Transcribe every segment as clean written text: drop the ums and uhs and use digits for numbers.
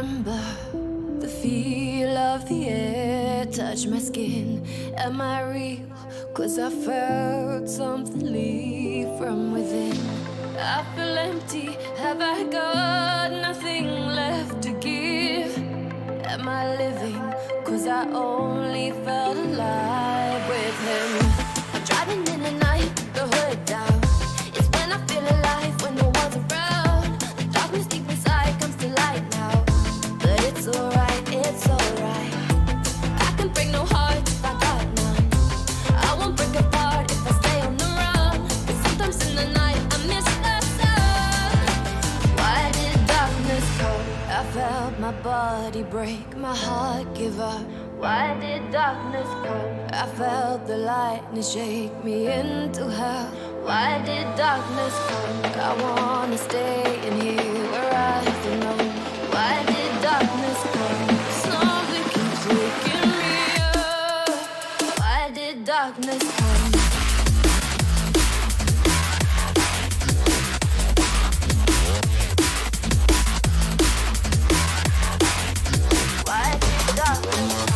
remember the feel of the air touch my skin. Am I real? 'Cause I felt something leave from within. I feel empty. Have I got nothing left to give? Am I living? 'Cause I only felt alive with him. I'm driving in the night, the hood down. It's when I feel alive, when no one's around. The darkness deep inside comes to light now. But it's alright, it's alright. I can break no heart if I got none. I won't break apart if I stay on the run. But sometimes in the night I miss the sun. Why did darkness come? I felt my body break, my heart give up. Why did darkness come? I felt the lightning shake me into hell. Why did darkness come? I wanna stay in here where I belong. Why did darkness come? Something keeps waking me up. Why did darkness come? Why did darkness come?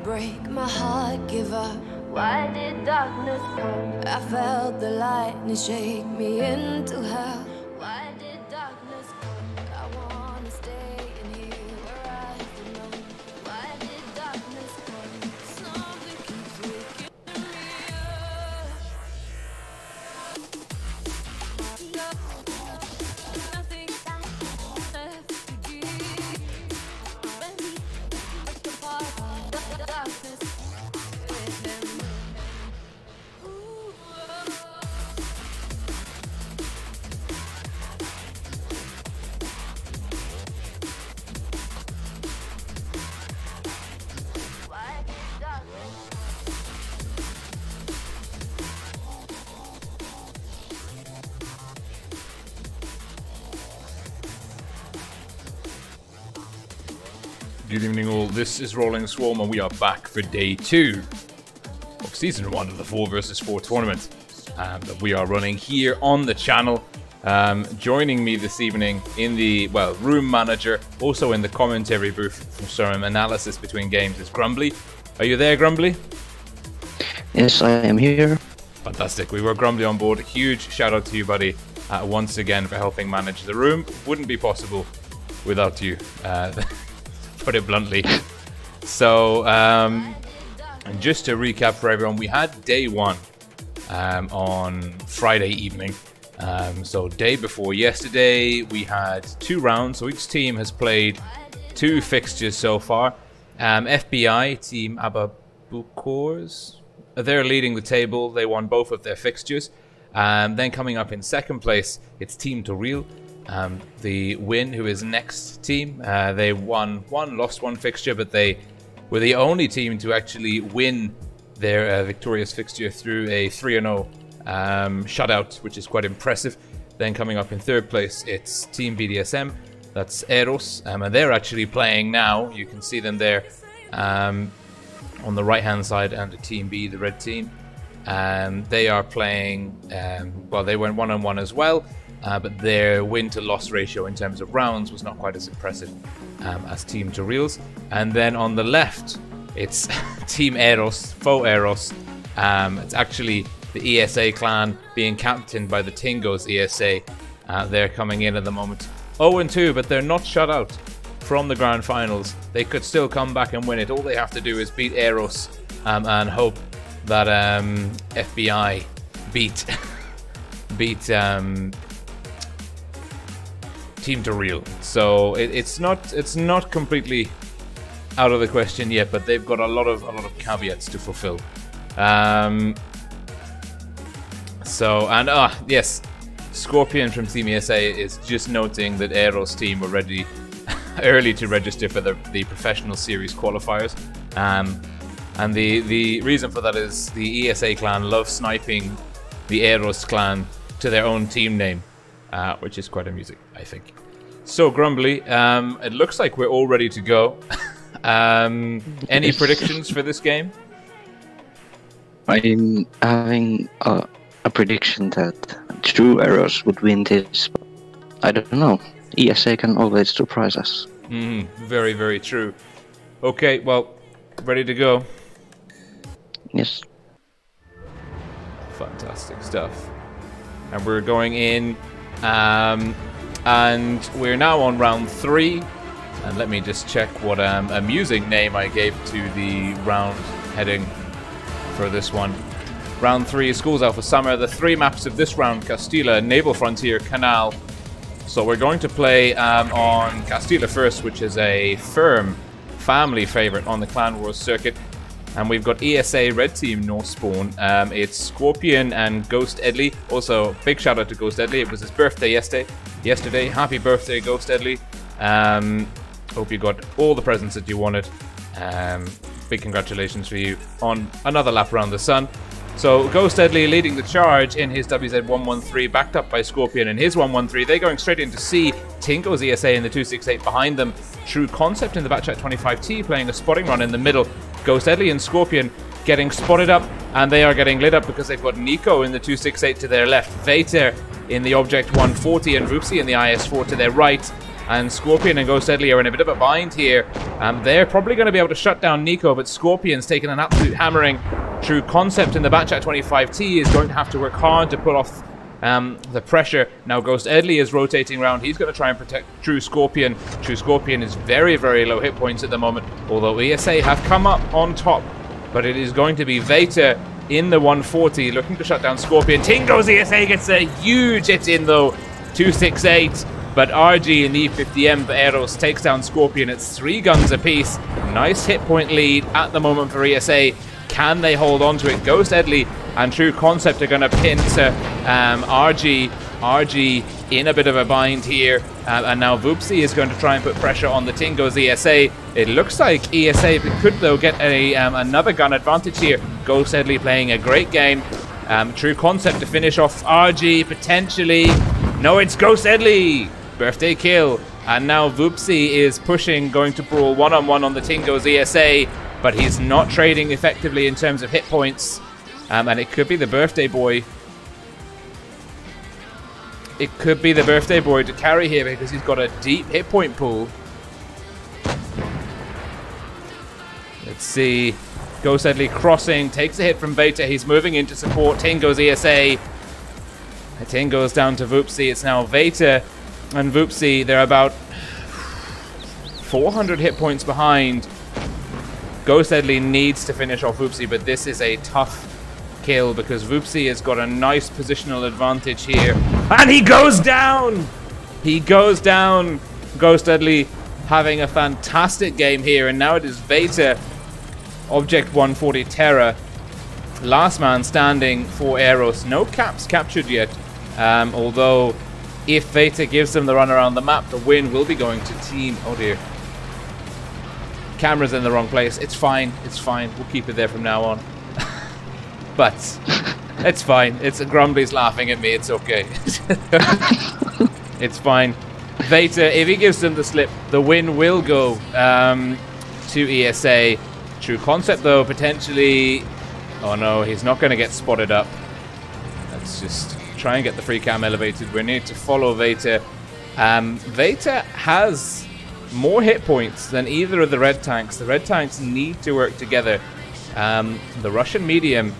Break, my heart give up. Why did darkness come? I felt the lightning shake me into hell. Why did darkness come? I wanna stay in here where I belong. Why did darkness come? Something keeps waking me up. Nothing left to give. Darkness with him. Good evening all, this is Rolling Swarm and we are back for day 2 of season 1 of the 4 vs 4 tournament that we are running here on the channel. Joining me this evening in the, well, room manager, also in the commentary booth for some analysis between games is Grumbly. Are you there, Grumbly? Yes, I am here. Fantastic, we were Grumbly on board. Huge shout out to you, buddy, once again for helping manage the room. Wouldn't be possible without you. Put it bluntly. So, and just to recap for everyone, we had day 1 on Friday evening. So day before yesterday, we had 2 rounds. So each team has played 2 fixtures so far. FBI, Team Ababukors, they're leading the table. They won both of their fixtures. Then coming up in second place, it's Team Torille. The Win, who is next team, they won 1, lost 1 fixture, but they were the only team to actually win their victorious fixture through a 3-0 shutout, which is quite impressive. Then coming up in third place, it's Team BDSM, that's EROS, and they're actually playing now. You can see them there on the right hand side, and Team B, the red team. They are playing, well, they went 1-on-1 as well. But their win to loss ratio in terms of rounds was not quite as impressive as Team Torille's. And then on the left, it's Team EROS, faux EROS. It's actually the ESA clan being captained by the Tingos ESA. They're coming in at the moment 0-2, but they're not shut out from the grand finals, they could still come back and win it. All they have to do is beat EROS and hope that FBI beat Team Torille. So it's not completely out of the question yet, but they've got a lot of caveats to fulfill. Yes, Scorpion from Team ESA is just noting that EROS team were ready early to register for the professional series qualifiers. And the reason for that is the ESA clan love sniping the EROS clan to their own team name, which is quite amusing, I think. So, Grumbly, it looks like we're all ready to go. Any predictions for this game? I'm having a prediction that true EROS would win this. I don't know. ESA can always surprise us. Very, very true. Okay, well, ready to go? Yes. Fantastic stuff. And we're going in, and we're now on round 3. And let me just check what amusing name I gave to the round heading for this one. Round 3, Schools Alpha Summer. The 3 maps of this round: Castilla, Naval Frontier, Canal. So we're going to play on Castilla first, which is a firm family favorite on the Clan Wars circuit. And we've got ESA Red Team North Spawn. It's Scorpion and Ghost Edley. Also, big shout out to Ghost Edley. It was his birthday yesterday. Happy birthday, Ghost Edley. Hope you got all the presents that you wanted. Big congratulations for you on another lap around the sun. So Ghost Edley leading the charge in his WZ-113, backed up by Scorpion in his 113. They're going straight into C. Tinko's ESA in the 268 behind them. True Concept in the Batchat 25T playing a spotting run in the middle. Ghost Edley and Scorpion getting spotted up, and they are getting lit up because they've got Nico in the 268 to their left, Vater in the Object 140, and Vupsi in the IS-4 to their right. And Scorpion and Ghost Edley are in a bit of a bind here. They're probably going to be able to shut down Nico, but Scorpion's taking an absolute hammering. True Concept in the Batchat 25T is going to have to work hard to pull off the pressure. Now Ghost Edley is rotating around. He's going to try and protect True Scorpion. True Scorpion is very, very low hit points at the moment, although ESA have come up on top. But it is going to be Vater in the 140 looking to shut down Scorpion. Tingo's ESA gets a huge hit in though. 268. But RG in the E50M for EROS takes down Scorpion. It's 3 guns apiece. Nice hit point lead at the moment for ESA. Can they hold on to it? Ghost Edley and True Concept are going to pin to RG. RG in a bit of a bind here. And now Vupsi is going to try and put pressure on the Tingo's ESA. It looks like ESA could, though, get another gun advantage here. Ghost Edley playing a great game. True Concept to finish off RG, potentially. No, it's Ghost Edley. Birthday kill. And now Vupsi is pushing, going to brawl one-on-one on the Tingo's ESA, but he's not trading effectively in terms of hit points. And it could be the birthday boy. It could be the birthday boy to carry here because he's got a deep hit point pool. Let's see. Ghost Edley crossing, takes a hit from Vater. He's moving in to support Tingo's ESA. Tingo's down to Vupsi. It's now Vater and Vupsi. They're about 400 hit points behind. Ghost Edley needs to finish off Vupsi, but this is a tough kill because Vupsi has got a nice positional advantage here. And he goes down! He goes down! Ghost Edley having a fantastic game here, and now it is Vater, Object 140 Terror, last man standing for EROS. No caps captured yet, although if Vater gives them the run around the map, the win will be going to team... Oh dear. Camera's in the wrong place. It's fine. It's fine. We'll keep it there from now on. But it's fine. It's Grumbly's laughing at me. It's okay. It's fine. Vater, if he gives them the slip, the win will go to ESA. True Concept, though, potentially... Oh no, he's not going to get spotted up. Let's just try and get the free cam elevated. We need to follow Vater. Vater has more hit points than either of the red tanks. The red tanks need to work together. The Russian medium,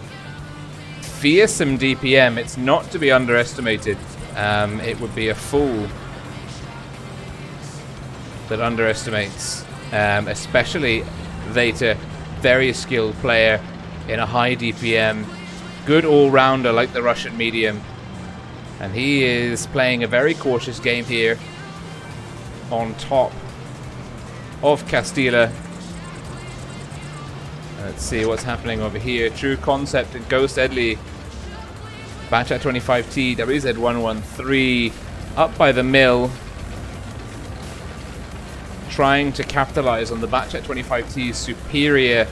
fearsome DPM. It's not to be underestimated. It would be a fool that underestimates, especially Veta, very skilled player in a high DPM, good all-rounder like the Russian medium. And he is playing a very cautious game here on top of Castilla. Let's see what's happening over here. True Concept and Ghost Deadly. Batch at 25T, WZ113 up by the mill. Trying to capitalize on the Batch at 25T's superior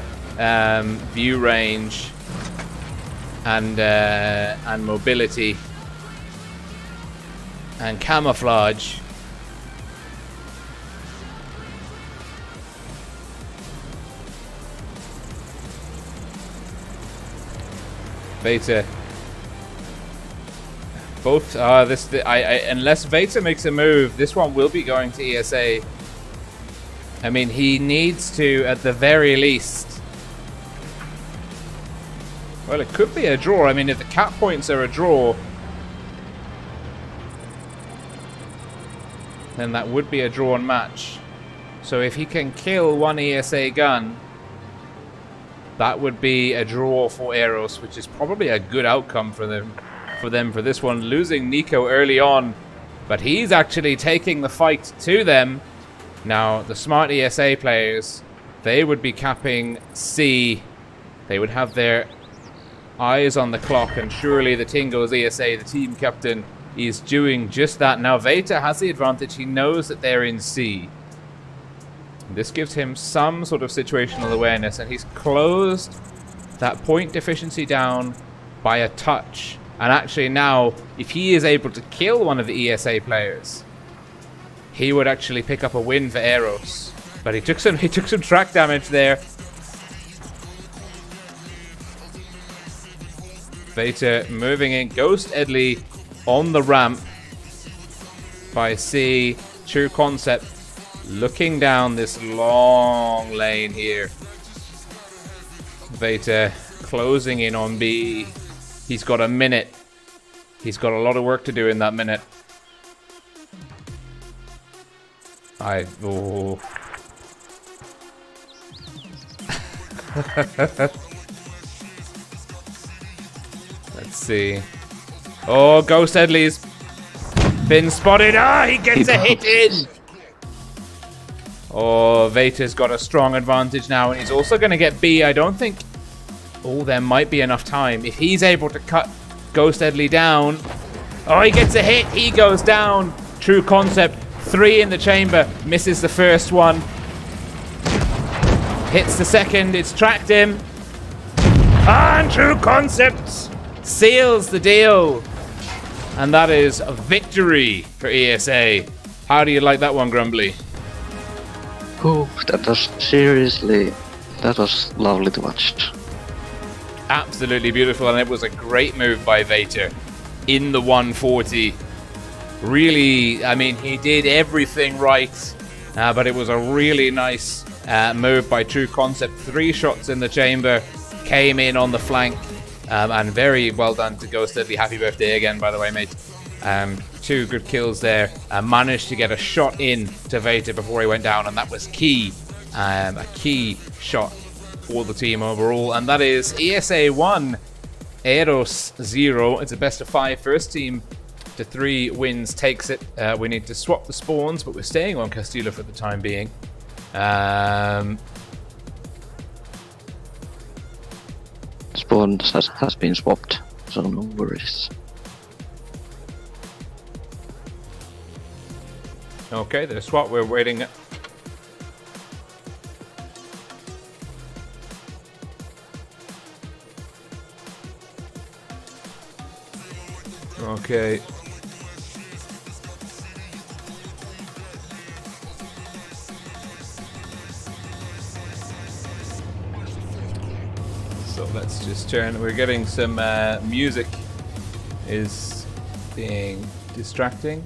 view range and mobility and camouflage. Veta. Both unless Veta makes a move, this one will be going to ESA. I mean, he needs to, at the very least. Well, it could be a draw. I mean, if the cap points are a draw, then that would be a drawn match. So if he can kill one ESA gun, that would be a draw for EROS, which is probably a good outcome for them for this one. Losing Nico early on, but he's actually taking the fight to them. Now, the smart ESA players, they would be capping C. They would have their eyes on the clock, and surely the Tingo's ESA, the team captain, is doing just that. Now, Veta has the advantage. He knows that they're in C. This gives him some sort of situational awareness, and he's closed that point deficiency down by a touch. And actually now, if he is able to kill one of the ESA players, he would actually pick up a win for EROS. But he took some track damage there. Veta moving in. Ghost Edley on the ramp by C. True Concept looking down this long lane here. Veta closing in on B. He's got a minute. He's got a lot of work to do in that minute. Oh. Let's see. Oh, Ghost Edley's been spotted. Ah, he gets a hit in. Oh, Veta's got a strong advantage now, and he's also going to get B. I don't think... Oh, there might be enough time. If he's able to cut Ghost Edley down... Oh, he gets a hit. He goes down. True Concept. 3 in the chamber. Misses the first one. Hits the second. It's tracked him. And True Concept seals the deal. And that is a victory for ESA. How do you like that one, Grumbly? Oh, that was seriously... That was lovely to watch. Absolutely beautiful, and it was a great move by Veta in the 140. Really, I mean, he did everything right, but it was a really nice move by True Concept. 3 shots in the chamber, came in on the flank, and very well done to Ghost Deadly. Happy birthday again, by the way, mate. 2 good kills there. Managed to get a shot in to Veta before he went down, and that was key. A key shot for the team overall. And that is ESA 1, EROS 0. It's a best of 5. First team to 3 wins takes it. We need to swap the spawns, but we're staying on Castilla for the time being. Spawn has been swapped, so no worries. Okay, the swap, we're waiting. Okay. So let's just turn. We're getting some music is being distracting.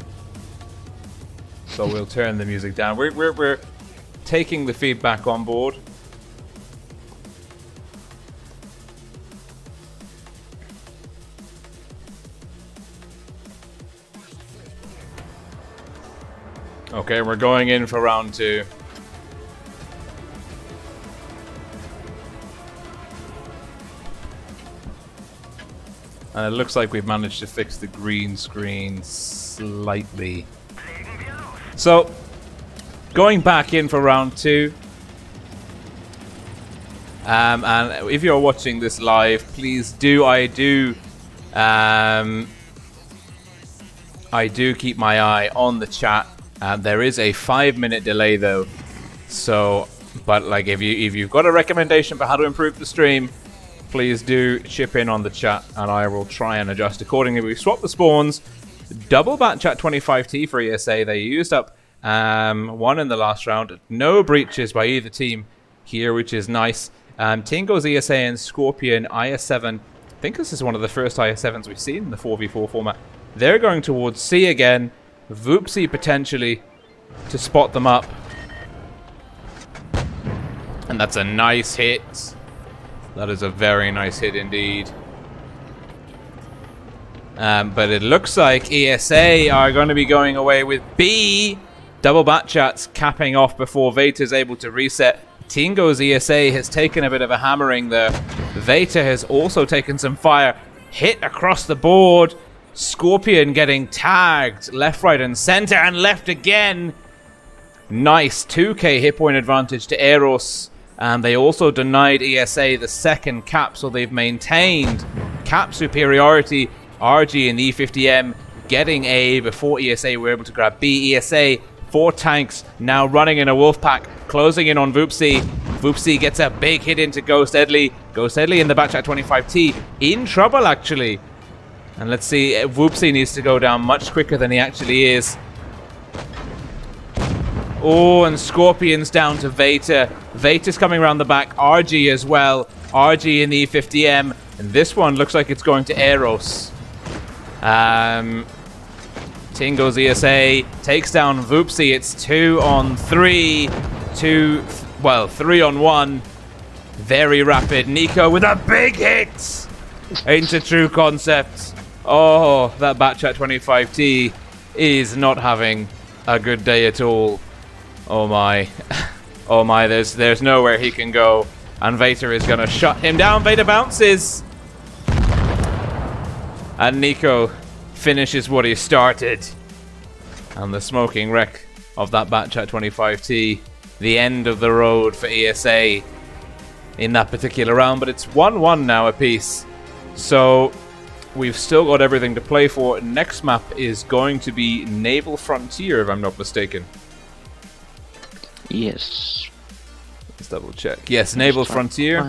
So we'll turn the music down. We're taking the feedback on board. Okay, we're going in for round 2. And it looks like we've managed to fix the green screen slightly. So, going back in for round 2. And if you're watching this live, please do, I do keep my eye on the chat. There is a 5-minute delay though. So, but like if you've got a recommendation for how to improve the stream, please do chip in on the chat and I will try and adjust accordingly. We swapped the spawns. Double batch at 25T for ESA. They used up 1 in the last round. No breaches by either team here, which is nice. Tingo's ESA and Scorpion IS7. I think this is one of the first IS7s we've seen in the 4v4 format. They're going towards C again. Voopsy potentially to spot them up. And that's a nice hit. That is a very nice hit indeed. But it looks like ESA are going to be going away with B. Double Batchats capping off before Veta's able to reset. Tingo's ESA has taken a bit of a hammering there. Veta has also taken some fire. Hit across the board. Scorpion getting tagged left, right, and center, and left again. Nice 2k hit point advantage to EROS. And they also denied ESA the second cap, so they've maintained cap superiority. RG and E50M getting A before ESA were able to grab B. ESA, 4 tanks, now running in a wolf pack, closing in on Voopsy. Voopsy gets a big hit into Ghost Deadly. Ghost Deadly in the batch at 25T. In trouble, actually. And let's see, Voopsy needs to go down much quicker than he actually is. Oh, and Scorpion's down to Veta. Veta's coming around the back. RG as well. RG in the E50M. And this one looks like it's going to EROS. Tingo's ESA takes down Voopsy. It's 2 on 3. 3 on 1. Very rapid. Nico with a big hit into True Concept. Oh, that batch at 25T is not having a good day at all. Oh my. Oh my, there's nowhere he can go. And Veta is going to shut him down. Veta bounces. And Nico finishes what he started. And the smoking wreck of that batch at 25T. The end of the road for ESA in that particular round. But it's 1-1 now apiece. So we've still got everything to play for. Next map is going to be Naval Frontier, if I'm not mistaken. Yes. Let's double check. Yes, Naval Frontier.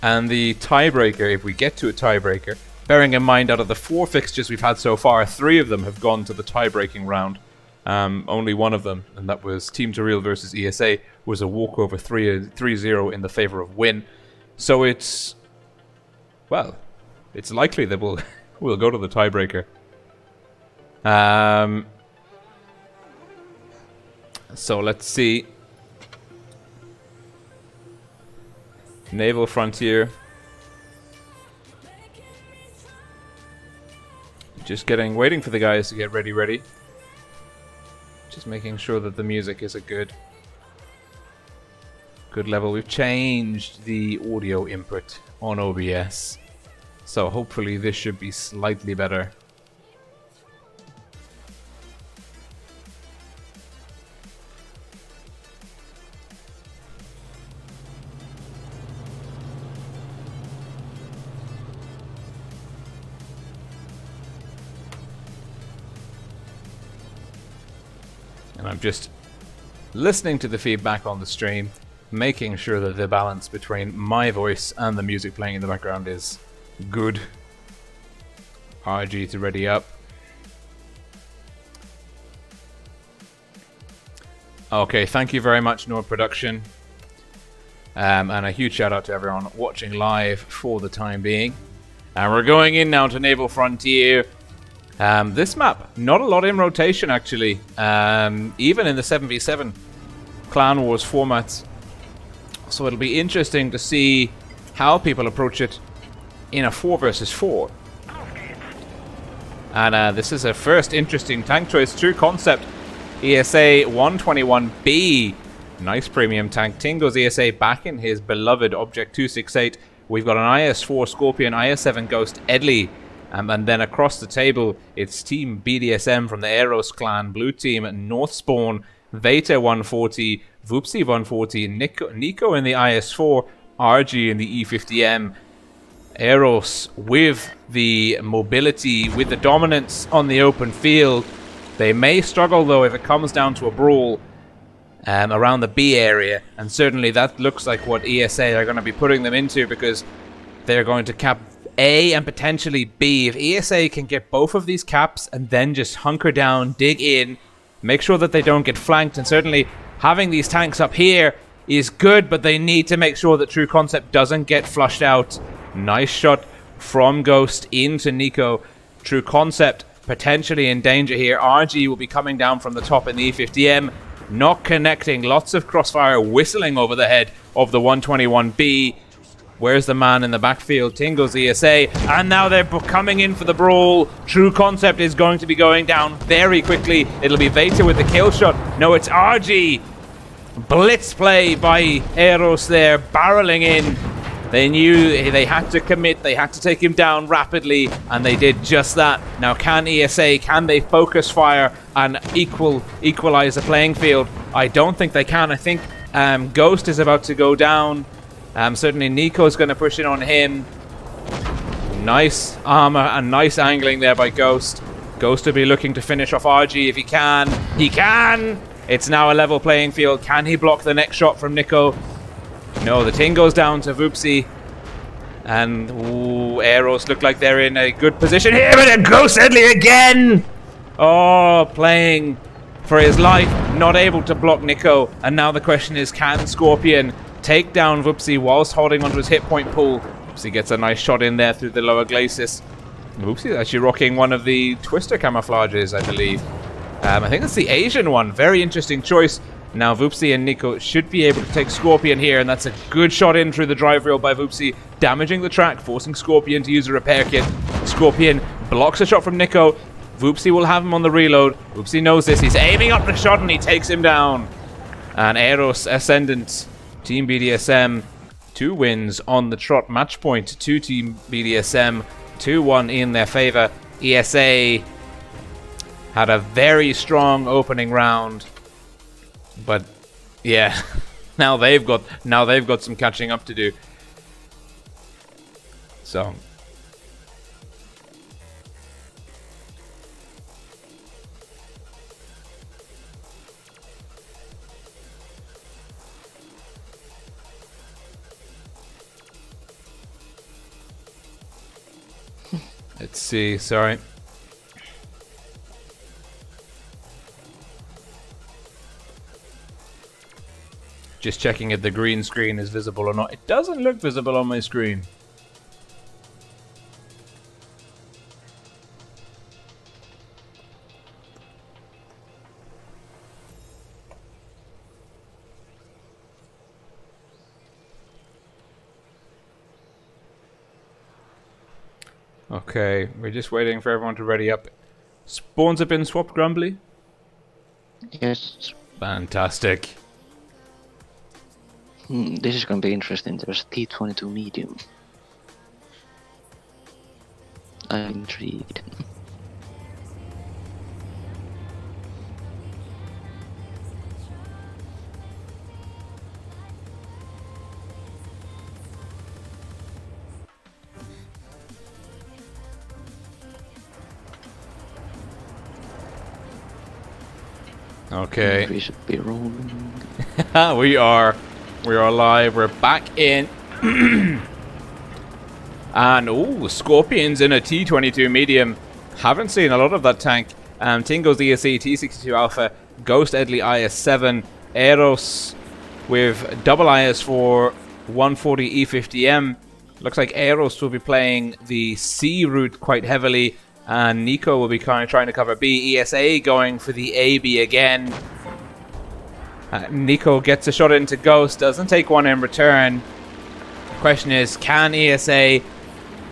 And the tiebreaker, if we get to a tiebreaker, bearing in mind out of the 4 fixtures we've had so far, 3 of them have gone to the tie-breaking round. Only one of them, and that was Team Torille versus ESA, was a walkover 3-0 in the favor of Win. So it's, well, it's likely that we'll go to the tiebreaker. So let's see. Naval Frontier. Just waiting for the guys to get ready. Just making sure that the music is a good level. We've changed the audio input on OBS. So hopefully this should be slightly better. And I'm just listening to the feedback on the stream, making sure that the balance between my voice and the music playing in the background is good. RG to ready up. Okay, thank you very much, Nord Production. And a huge shout out to everyone watching live for the time being. And we're going in now to Naval Frontier. This map, not a lot in rotation actually. Even in the 7v7 Clan Wars format. So it'll be interesting to see how people approach it in a 4 versus 4. And this is a first interesting tank choice. True Concept ESA 121B. Nice premium tank. Tingo's ESA back in his beloved Object 268. We've got an IS-4 Scorpion, IS-7 Ghost Edley. And then across the table, it's Team BDSM from the EROS clan. Blue team, Northspawn, Veta 140, Vupsi 140, Nico in the IS-4, RG in the E50M. EROS with the mobility, with the dominance on the open field. They may struggle, though, if it comes down to a brawl around the B area. And certainly that looks like what ESA are going to be putting them into, because they're going to cap A and potentially B. If ESA can get both of these caps and then just hunker down, dig in, make sure that they don't get flanked, and certainly having these tanks up here is good, but they need to make sure that True Concept doesn't get flushed out. Nice shot from Ghost into Nico. True Concept potentially in danger here. RG will be coming down from the top in the E50M, not connecting. Lots of crossfire whistling over the head of the 121B. Where's the man in the backfield? Tingo's ESA, and now they're coming in for the brawl. True Concept is going to be going down very quickly. It'll be Veta with the kill shot. No, it's RG. Blitz play by EROS there, barreling in. They knew they had to commit, they had to take him down rapidly, and they did just that. Now, can ESA, can they focus fire and equalize the playing field? I don't think they can. I think Ghost is about to go down. Certainly Nico's going to push in on him. Nice armor and nice angling there by Ghost. Ghost will be looking to finish off RG if he can. He can! It's now a level playing field. Can he block the next shot from Nico? No, the ting goes down to Vupsi. And EROS look like they're in a good position here, but then Ghost Edley again! Oh, playing for his life, not able to block Nico. And now the question is, can Scorpion take down Vupsi whilst holding onto his hit point pool? Vupsi gets a nice shot in there through the lower glacis. Vupsi is actually rocking one of the Twister camouflages, I believe. I think it's the Asian one. Very interesting choice. Now Vupsi and Nico should be able to take Scorpion here, and that's a good shot in through the drive rail by Vupsi, damaging the track, forcing Scorpion to use a repair kit. Scorpion blocks a shot from Nico. Vupsi will have him on the reload. Vupsi knows this. He's aiming up the shot and he takes him down. And EROS Ascendant, Team BDSM, 2 wins on the trot. Match point to Team BDSM, 2-1 in their favor. ESA had a very strong opening round, but yeah, now they've got some catching up to do. So let's see, sorry. Just checking if the green screen is visible or not. It doesn't look visible on my screen. Okay, we're just waiting for everyone to ready up. Spawns have been swapped, Grumbly? Yes. Fantastic. This is going to be interesting. There's a T22 medium. I'm intrigued. Okay. We should be rolling. We are live. We're back in. And oh, Scorpions in a T22 medium. Haven't seen a lot of that tank. Tingo's ESC T62 Alpha, Ghost Edley IS7, EROS with double IS4 140 E50M. Looks like EROS will be playing the C route quite heavily, and Nico will be kind of trying to cover B. ESA going for the AB again. Nico gets a shot into Ghost, doesn't take one in return. Question is, can ESA,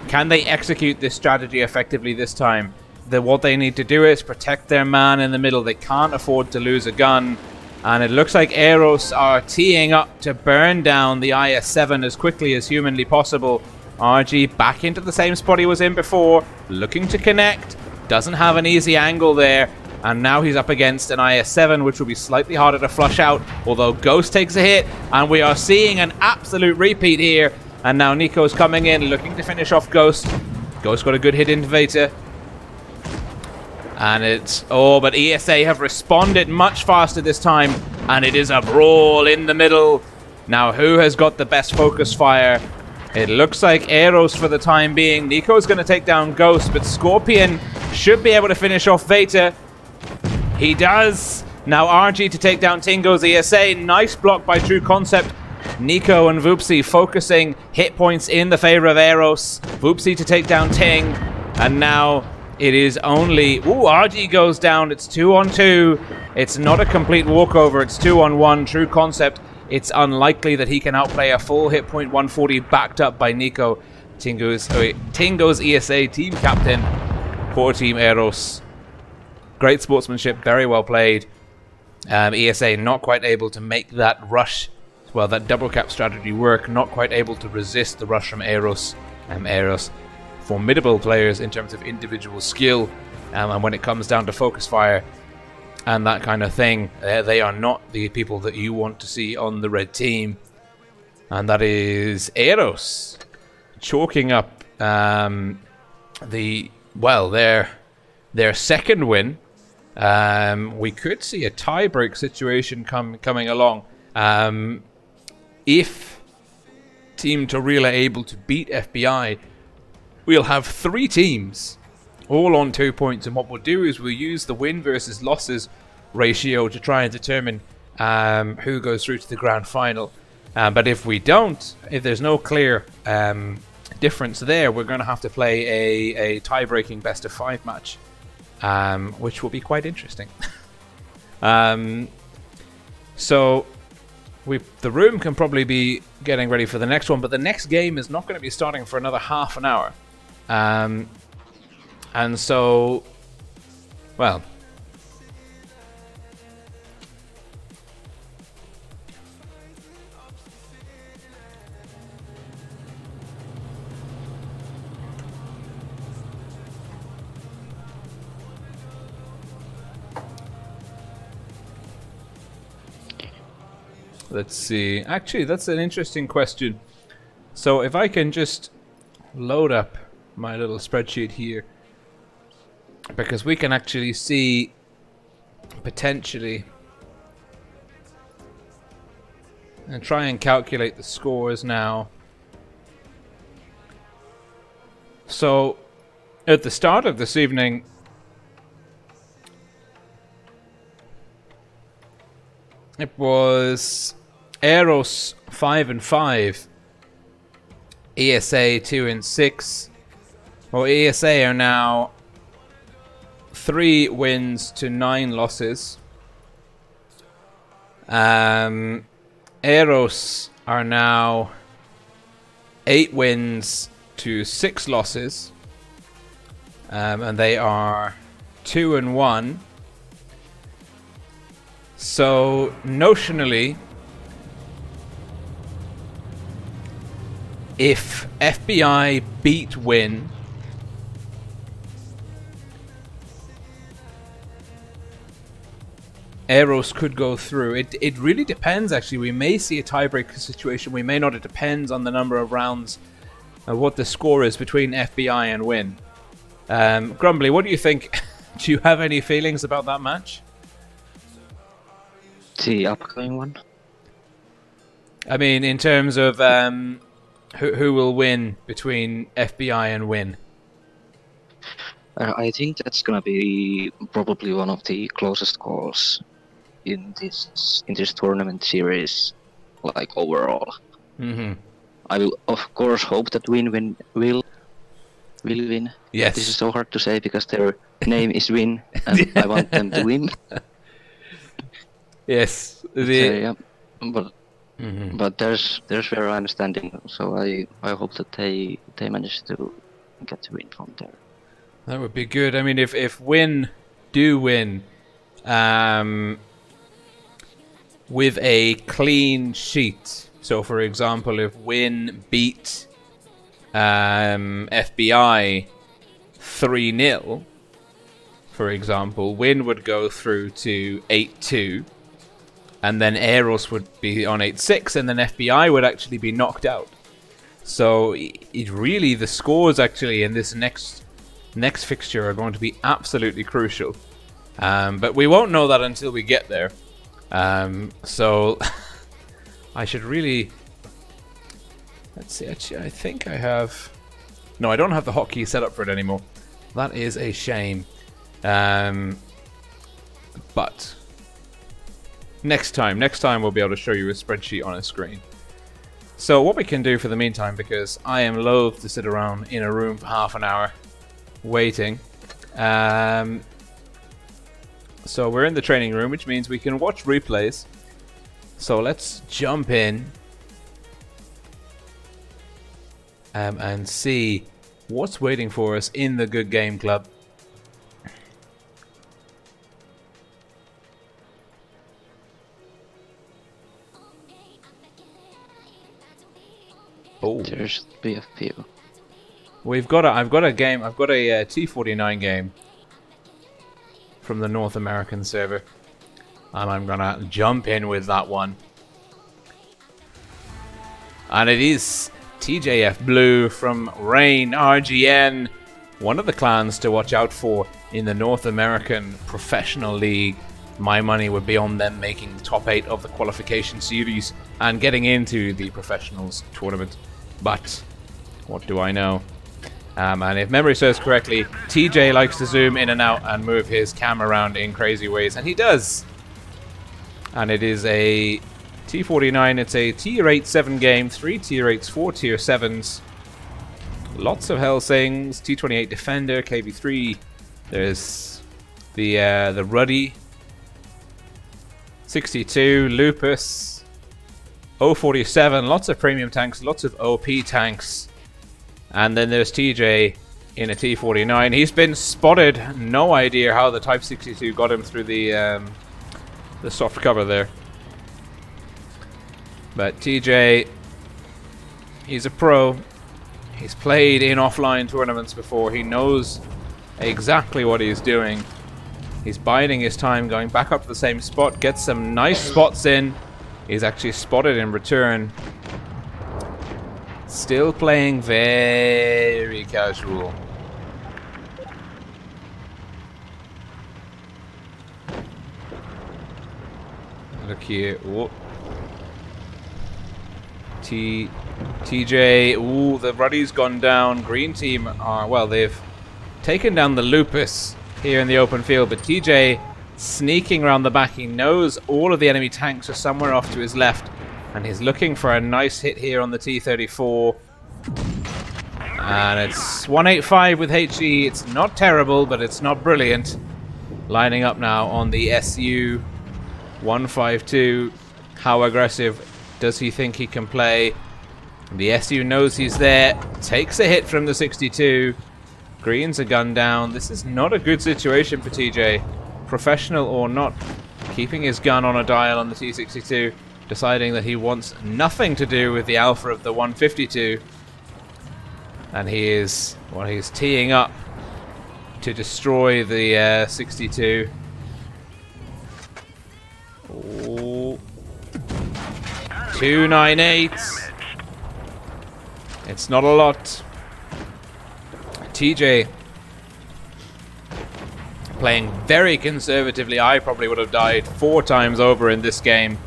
can they execute this strategy effectively this time? what they need to do is protect their man in the middle. They can't afford to lose a gun. And it looks like EROS are teeing up to burn down the IS-7 as quickly as humanly possible. RG back into the same spot he was in before, looking to connect. Doesn't have an easy angle there. And now he's up against an IS-7, which will be slightly harder to flush out. Although Ghost takes a hit, and we are seeing an absolute repeat here. And now Nico's coming in, looking to finish off Ghost. Ghost got a good hit into Vader. And it's... Oh, but ESA have responded much faster this time. And it is a brawl in the middle. Now, who has got the best focus fire? It looks like EROS for the time being. Nico's going to take down Ghost, but Scorpion should be able to finish off Vader. He does. Now RG to take down Tingo's ESA. Nice block by True Concept. Nico and Voopsy focusing hit points in the favor of EROS. Voopsy to take down Ting. And now it is only... Ooh, RG goes down. It's 2-on-2. It's not a complete walkover. It's 2-on-1. True Concept. It's unlikely that he can outplay a full hit point 140 backed up by Nico. Tingo's ESA team captain for Team EROS. Great sportsmanship, very well played. ESA not quite able to make that rush, well, that double cap strategy work, not quite able to resist the rush from EROS. EROS, formidable players in terms of individual skill, and when it comes down to focus fire and that kind of thing, they are not the people that you want to see on the red team. And that is EROS chalking up their second win. We could see a tie-break situation coming along. If Team Torille are able to beat FBI, we'll have 3 teams all on 2 points. And what we'll do is we'll use the win versus losses ratio to try and determine who goes through to the grand final. But if we don't, if there's no clear difference there, we're going to have to play a tie-breaking best-of-5 match. Which will be quite interesting. So the room can probably be getting ready for the next one, but the next game is not going to be starting for another half an hour. And so, well, let's see. Actually, that's an interesting question. So if I can just load up my little spreadsheet here, because we can actually see potentially and try and calculate the scores now. So at the start of this evening, it was EROS 5-5, ESA 2-6. Well, ESA are now 3 wins to 9 losses. EROS are now 8 wins to 6 losses, and they are 2-1. So notionally, if FBI beat Win, EROS could go through. It really depends, actually. We may see a tiebreaker situation. We may not. It depends on the number of rounds and what the score is between FBI and Win. Grumbly, what do you think? Do you have any feelings about that match? The upcoming one? I mean, in terms of who will win between FBI and Win? I think that's gonna be probably one of the closest calls in this tournament series, like overall. Mm-hmm. I will of course hope that Win will win. Yes. This is so hard to say because their name is Win, and I want them to win. Yes. Yeah, but there's fair understanding, so I hope that they manage to get the win from there. That would be good. I mean, if Win do win with a clean sheet, so for example, if Win beat FBI 3-0, for example, Win would go through to 8-2, and then EROS would be on 8-6, and then FBI would actually be knocked out. So it really, the scores actually in this next fixture are going to be absolutely crucial. But we won't know that until we get there. So I should really... Let's see, actually, I think I have... No, I don't have the hotkey set up for it anymore. That is a shame. But next time we'll be able to show you a spreadsheet on a screen. So what we can do for the meantime, because I am loath to sit around in a room for half an hour waiting. So we're in the training room, which means we can watch replays. So let's jump in and see what's waiting for us in the Good Game Club. Oh, there should be a few. I've got a T49 game from the North American server, and I'm gonna jump in with that one. And it is TJF Blue from Rain RGN, one of the clans to watch out for in the North American Professional League. My money would be on them making the top 8 of the qualification series and getting into the Professionals tournament. But what do I know? And if memory serves correctly, TJ likes to zoom in and out and move his cam around in crazy ways, and he does. And it is a T49, it's a tier 8 7 game, 3 tier 8s, 4 tier 7s. Lots of Helsings, T28 Defender, KB3. There's the Ruddy, 62, Lupus, 047, lots of premium tanks, lots of OP tanks. And then there's TJ in a T49. He's been spotted. No idea how the Type 62 got him through the soft cover there. But TJ, he's a pro. He's played in offline tournaments before. He knows exactly what he's doing. He's biding his time, going back up to the same spot, gets some nice spots in. He's actually spotted in return. Still playing very casual. Look here. Whoa. TJ. Ooh, the Ruddy's gone down. Green team are, well, they've taken down the Lupus here in the open field, but TJ sneaking around the back. He knows all of the enemy tanks are somewhere off to his left, and he's looking for a nice hit here on the T34. And it's 185 with HE. It's not terrible, but it's not brilliant. Lining up now on the SU 152. How aggressive does he think he can play? The SU knows he's there. Takes a hit from the 62. Green's a gun down. This is not a good situation for TJ. Professional or not, keeping his gun on a dial on the T62, deciding that he wants nothing to do with the alpha of the 152. And he is, well, he's teeing up to destroy the 62. Oh. 298. It's not a lot. TJ playing very conservatively. I probably would have died 4 times over in this game,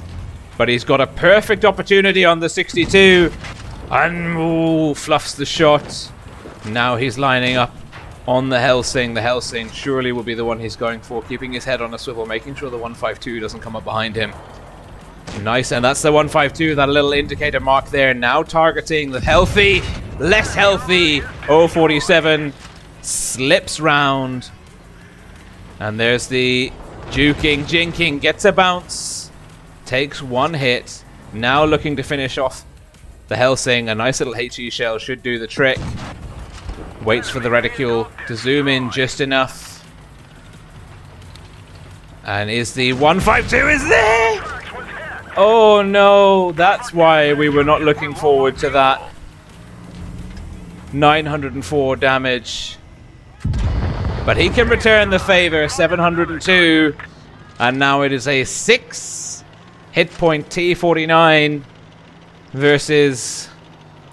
but he's got a perfect opportunity on the 62 and ooh, fluffs the shot. Now he's lining up on the Helsing. The Helsing surely will be the one he's going for, keeping his head on a swivel, making sure the 152 doesn't come up behind him. Nice, and that's the 152, that little indicator mark there. Now targeting the healthy, less healthy 047, slips round. And there's the juking, jinking, gets a bounce, takes 1 hit. Now looking to finish off the Helsing. A nice little HE shell should do the trick. Waits for the reticule to zoom in just enough. And is the 152 is there? Oh no, that's why we were not looking forward to that. 904 damage. But he can return the favor, 702. And now it is a 6 hit point T49 versus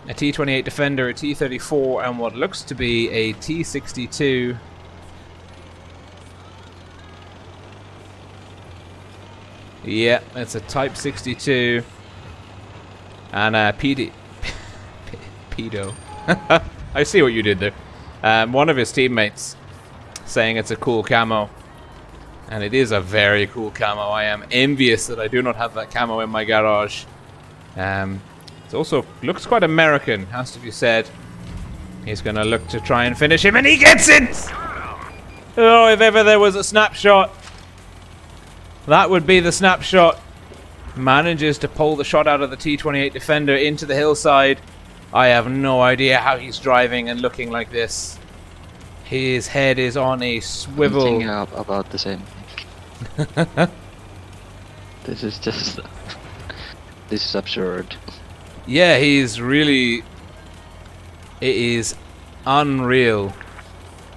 a T28 Defender, a T34, and what looks to be a T62. Yeah, it's a Type 62. And a pedo. I see what you did there. One of his teammates saying it's a cool camo. And it is a very cool camo. I am envious that I do not have that camo in my garage. It also looks quite American, has to be said. He's going to look to try and finish him, and he gets it! Oh, if ever there was a snapshot, that would be the snapshot. Manages to pull the shot out of the T28 Defender into the hillside. I have no idea how he's driving and looking like this. His head is on a swivel. I'm thinking about the same thing. This is just... this is absurd. Yeah, he's really... It is unreal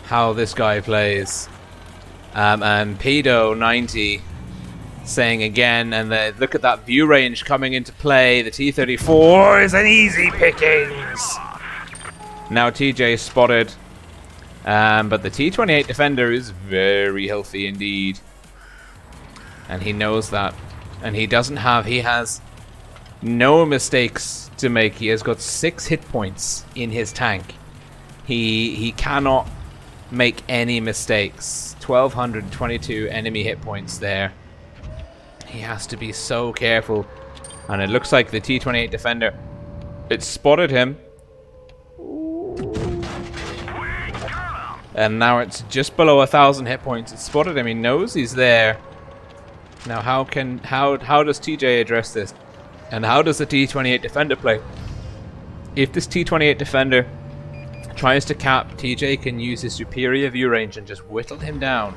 how this guy plays. And Pedo90 saying again, and look at that view range coming into play. The T34 is an easy pickings. Now TJ spotted. But the T28 Defender is very healthy indeed. And he knows that. And he has no mistakes to make. He has got 6 hit points in his tank. He cannot make any mistakes. 1222 enemy hit points there. He has to be so careful. And it looks like the T28 Defender, it spotted him. And now it's just below 1,000 hit points. It spotted him. He knows he's there. Now how does TJ address this? And how does the T28 Defender play? If this T28 Defender tries to cap, TJ can use his superior view range and just whittle him down.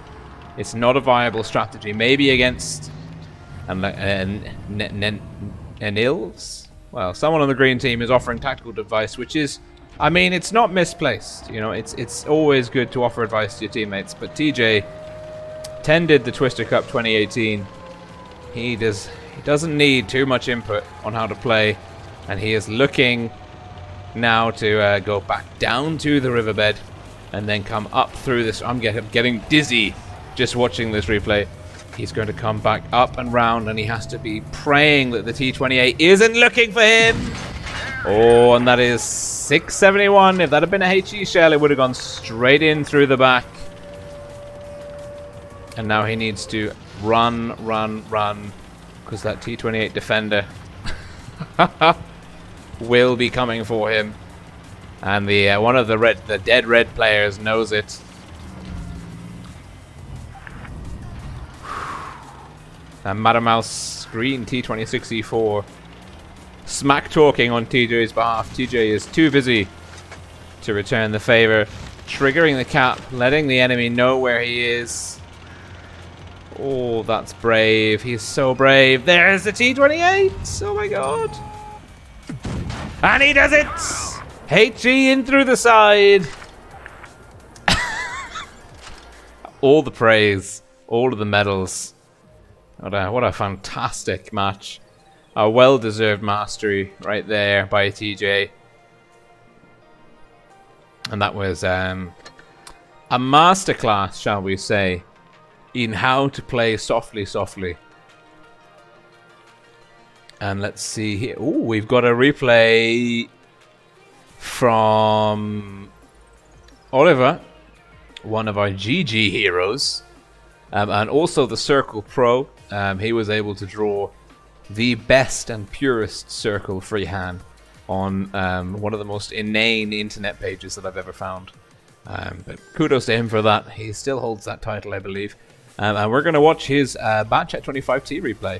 It's not a viable strategy. Maybe against Nils? Well, someone on the green team is offering tactical advice, which is, I mean, it's not misplaced. You know, it's always good to offer advice to your teammates. But TJ tended the Twister Cup 2018. He doesn't need too much input on how to play, and he is looking now to go back down to the riverbed and then come up through this. I'm getting dizzy just watching this replay. He's going to come back up and round, and he has to be praying that the T28 isn't looking for him. Oh, and that is 671. If that had been a HE shell, it would have gone straight in through the back. And now he needs to run, because that T28 Defender will be coming for him. And the one of the dead red players knows it. And Mattermouse green T26E4 smack talking on TJ's behalf. TJ is too busy to return the favor, triggering the cap, letting the enemy know where he is. Oh, that's brave. He's so brave. There's the T28. Oh my god. And he does it. HE in through the side. All the praise, all of the medals. What a fantastic match. A well-deserved mastery right there by TJ. And that was a masterclass, shall we say, in how to play softly. And let's see here. Ooh, we've got a replay from Oliver, one of our GG heroes, and also the Circle Pro. He was able to draw the best and purest circle freehand on one of the most inane internet pages that I've ever found. But kudos to him for that. He still holds that title, I believe. And we're going to watch his Batchat 25T replay.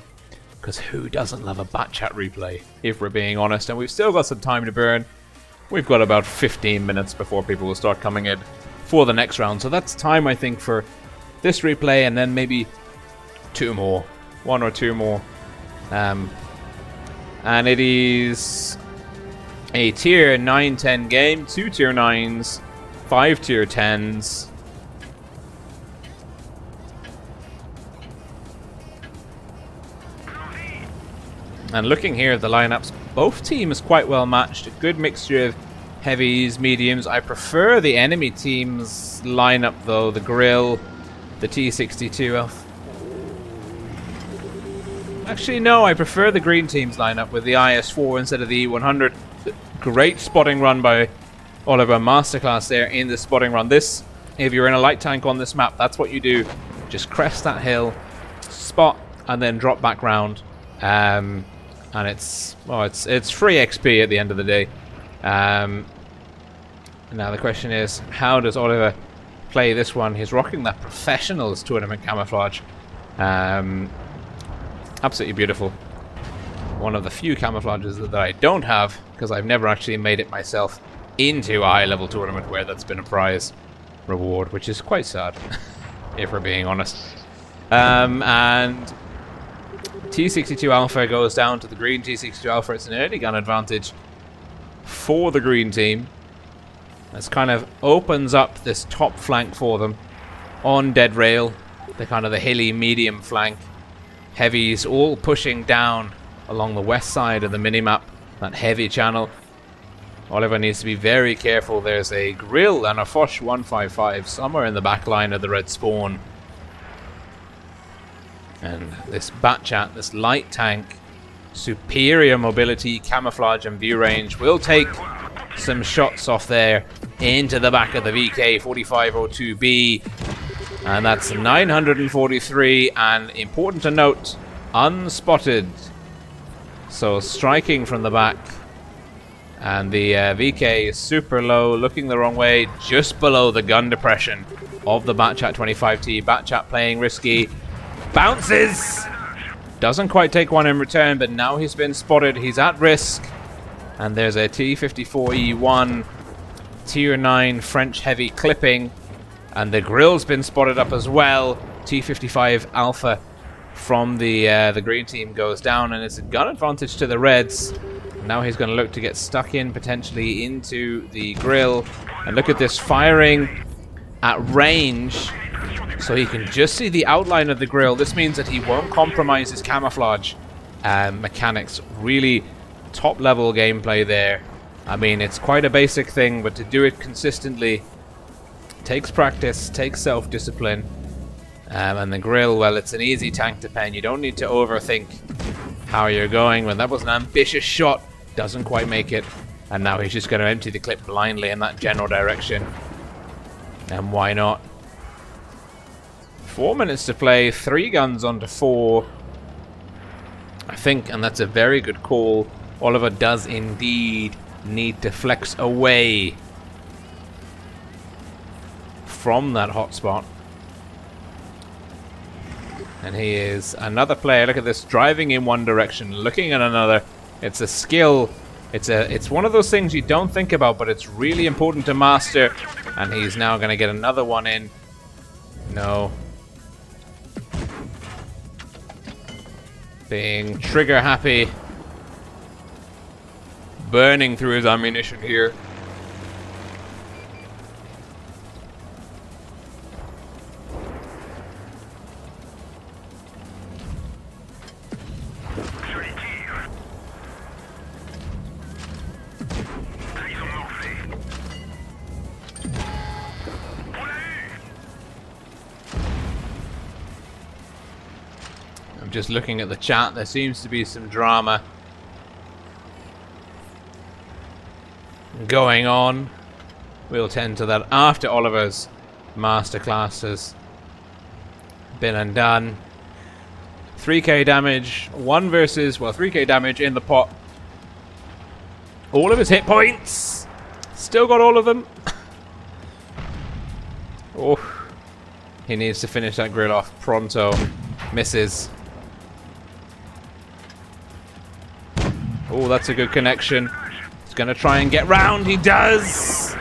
Because who doesn't love a Batchat replay, if we're being honest? And we've still got some time to burn. we've got about 15 minutes before people will start coming in for the next round. So that's time, I think, for this replay, and then maybe 2 more. 1 or 2 more. And it is a tier 9-10 game, 2 tier 9s, 5 tier 10s. And looking here at the lineups, both teams quite well matched. A good mixture of heavies, mediums. I prefer the enemy team's lineup though. The grill, the T62. Actually, no, I prefer the green team's lineup with the IS-4 instead of the E100. Great spotting run by Oliver. Masterclass there in the spotting run. This, if you're in a light tank on this map, that's what you do. Just crest that hill, spot, and then drop back round. And it's free XP at the end of the day. Now the question is, how does Oliver play this one? He's rocking that professionals tournament camouflage. Absolutely beautiful. One of the few camouflages that I don't have, because I've never actually made it myself into a high-level tournament where that's been a prize reward, which is quite sad, if we're being honest. And T62 Alpha goes down to the green T62 Alpha. It's an early gun advantage for the green team. This kind of opens up this top flank for them on dead rail, the kind of the hilly medium flank. Heavies all pushing down along the west side of the minimap, that heavy channel. Oliver needs to be very careful. There's a grill and a Foch 155 somewhere in the back line of the red spawn. And this Batchat, this light tank, superior mobility, camouflage and view range, will take some shots off there into the back of the VK 4502B. And that's 943, and important to note, unspotted. So striking from the back. And the VK is super low, looking the wrong way, just below the gun depression of the Batchat 25T. Batchat playing risky. Bounces! Doesn't quite take one in return, but now he's been spotted. He's at risk. And there's a T54E1 tier 9 French heavy clipping. And the grill's been spotted up as well. T55 Alpha from the green team goes down, and it's a gun advantage to the Reds. Now he's going to look to get stuck in potentially into the grill. And look at this, firing at range, so he can just see the outline of the grill. This means that he won't compromise his camouflage mechanics. Really top level gameplay there. I mean, it's quite a basic thing, but to do it consistently takes practice, takes self-discipline. And the grill, well, it's an easy tank to pen. You don't need to overthink how you're going. When that was an ambitious shot, doesn't quite make it. And now he's just going to empty the clip blindly in that general direction. And why not? 4 minutes to play, 3 guns onto 4. I think, and that's a very good call, Oliver does indeed need to flex away from that hotspot. And he is another player. Look at this, driving in one direction, looking at another. It's a skill. It's one of those things you don't think about, but it's really important to master. And he's now going to get another one in. No. Being trigger happy. Burning through his ammunition here. Just looking at the chat, there seems to be some drama going on. We'll tend to that after Oliver's masterclass has been undone. 3k damage, 3k damage in the pot. All of his hit points. Still got all of them. Oh, he needs to finish that grill off pronto. Misses. Oh, that's a good connection. going to try and get round. He does!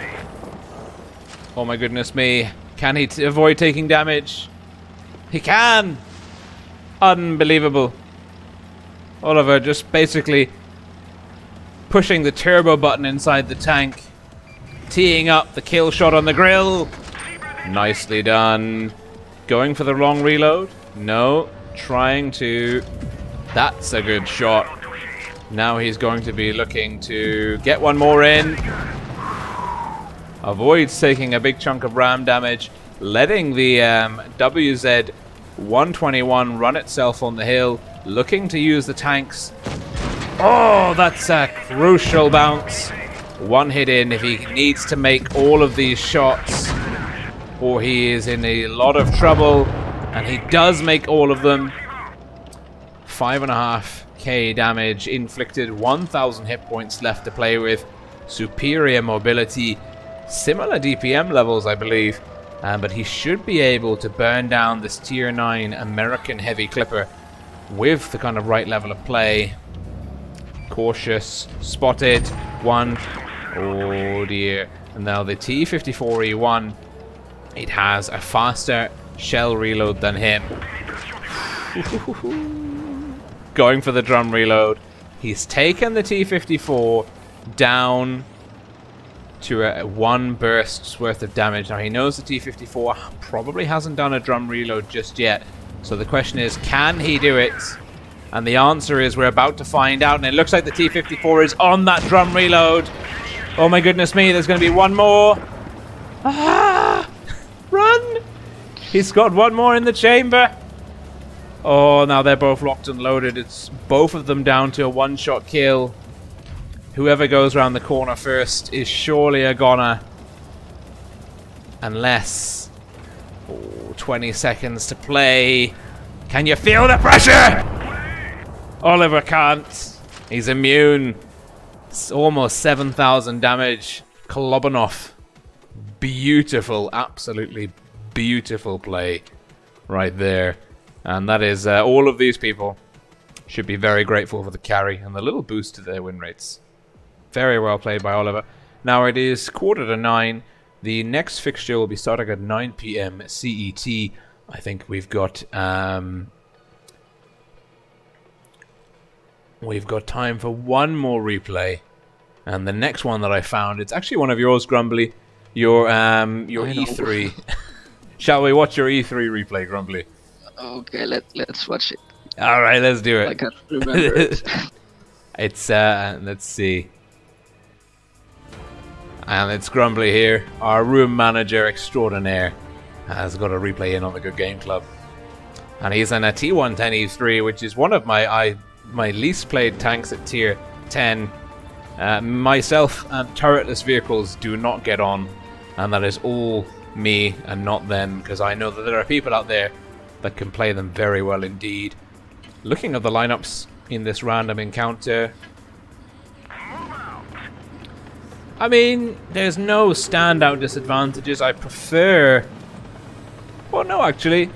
Oh my goodness me. Can he avoid taking damage? He can! Unbelievable. Oliver just basically pushing the turbo button inside the tank. Teeing up the kill shot on the grill. Nicely done. Going for the long reload? No. Trying to... That's a good shot. Now he's going to be looking to get one more in. Avoids taking a big chunk of ram damage. Letting the WZ-121 run itself on the hill. Looking to use the tanks. Oh, that's a crucial bounce. One hit in if he needs to make all of these shots, or he is in a lot of trouble, and he does make all of them. 5.5k damage inflicted, 1,000 hit points left to play with, superior mobility, similar DPM levels I believe, but he should be able to burn down this tier 9 American heavy clipper with the kind of right level of play. Cautious, spotted, one. Oh dear. And now the T-54E1, it has a faster shell reload than him. Going for the drum reload. He's taken the T-54 down to a 1 burst's worth of damage. Now he knows the T-54 probably hasn't done a drum reload just yet. So the question is, can he do it? And the answer is we're about to find out. And it looks like the T-54 is on that drum reload. Oh my goodness me, there's going to be one more. Ah! Run! He's got one more in the chamber. Oh, now they're both locked and loaded. It's both of them down to a one-shot kill. Whoever goes around the corner first is surely a goner. Unless... Oh, 20 seconds to play. Can you feel the pressure? Oliver can't. He's immune. It's almost 7,000 damage. Klobanov. Beautiful, absolutely beautiful play right there. And that is all of these people should be very grateful for the carry and the little boost to their win rates. Very well played by Oliver. Now it is 8:45. The next fixture will be starting at 9 PM CET. I think we've got time for one more replay. And the next one that I found, it's actually one of yours, Grumbly. Your E3. Shall we watch your E3 replay, Grumbly? Okay, let's watch it. All right, let's do it. I can't remember it. It's let's see. And it's Grumbly here, our room manager extraordinaire, has got a replay in on the Good Game Club. And he's in a T110 E3, which is one of my least played tanks at tier 10. Myself and turretless vehicles do not get on, and that is all me and not them, because I know that there are people out there that can play them very well indeed. Looking at the lineups in this random encounter, I mean, there's no standout disadvantages. I prefer... Well, no, actually.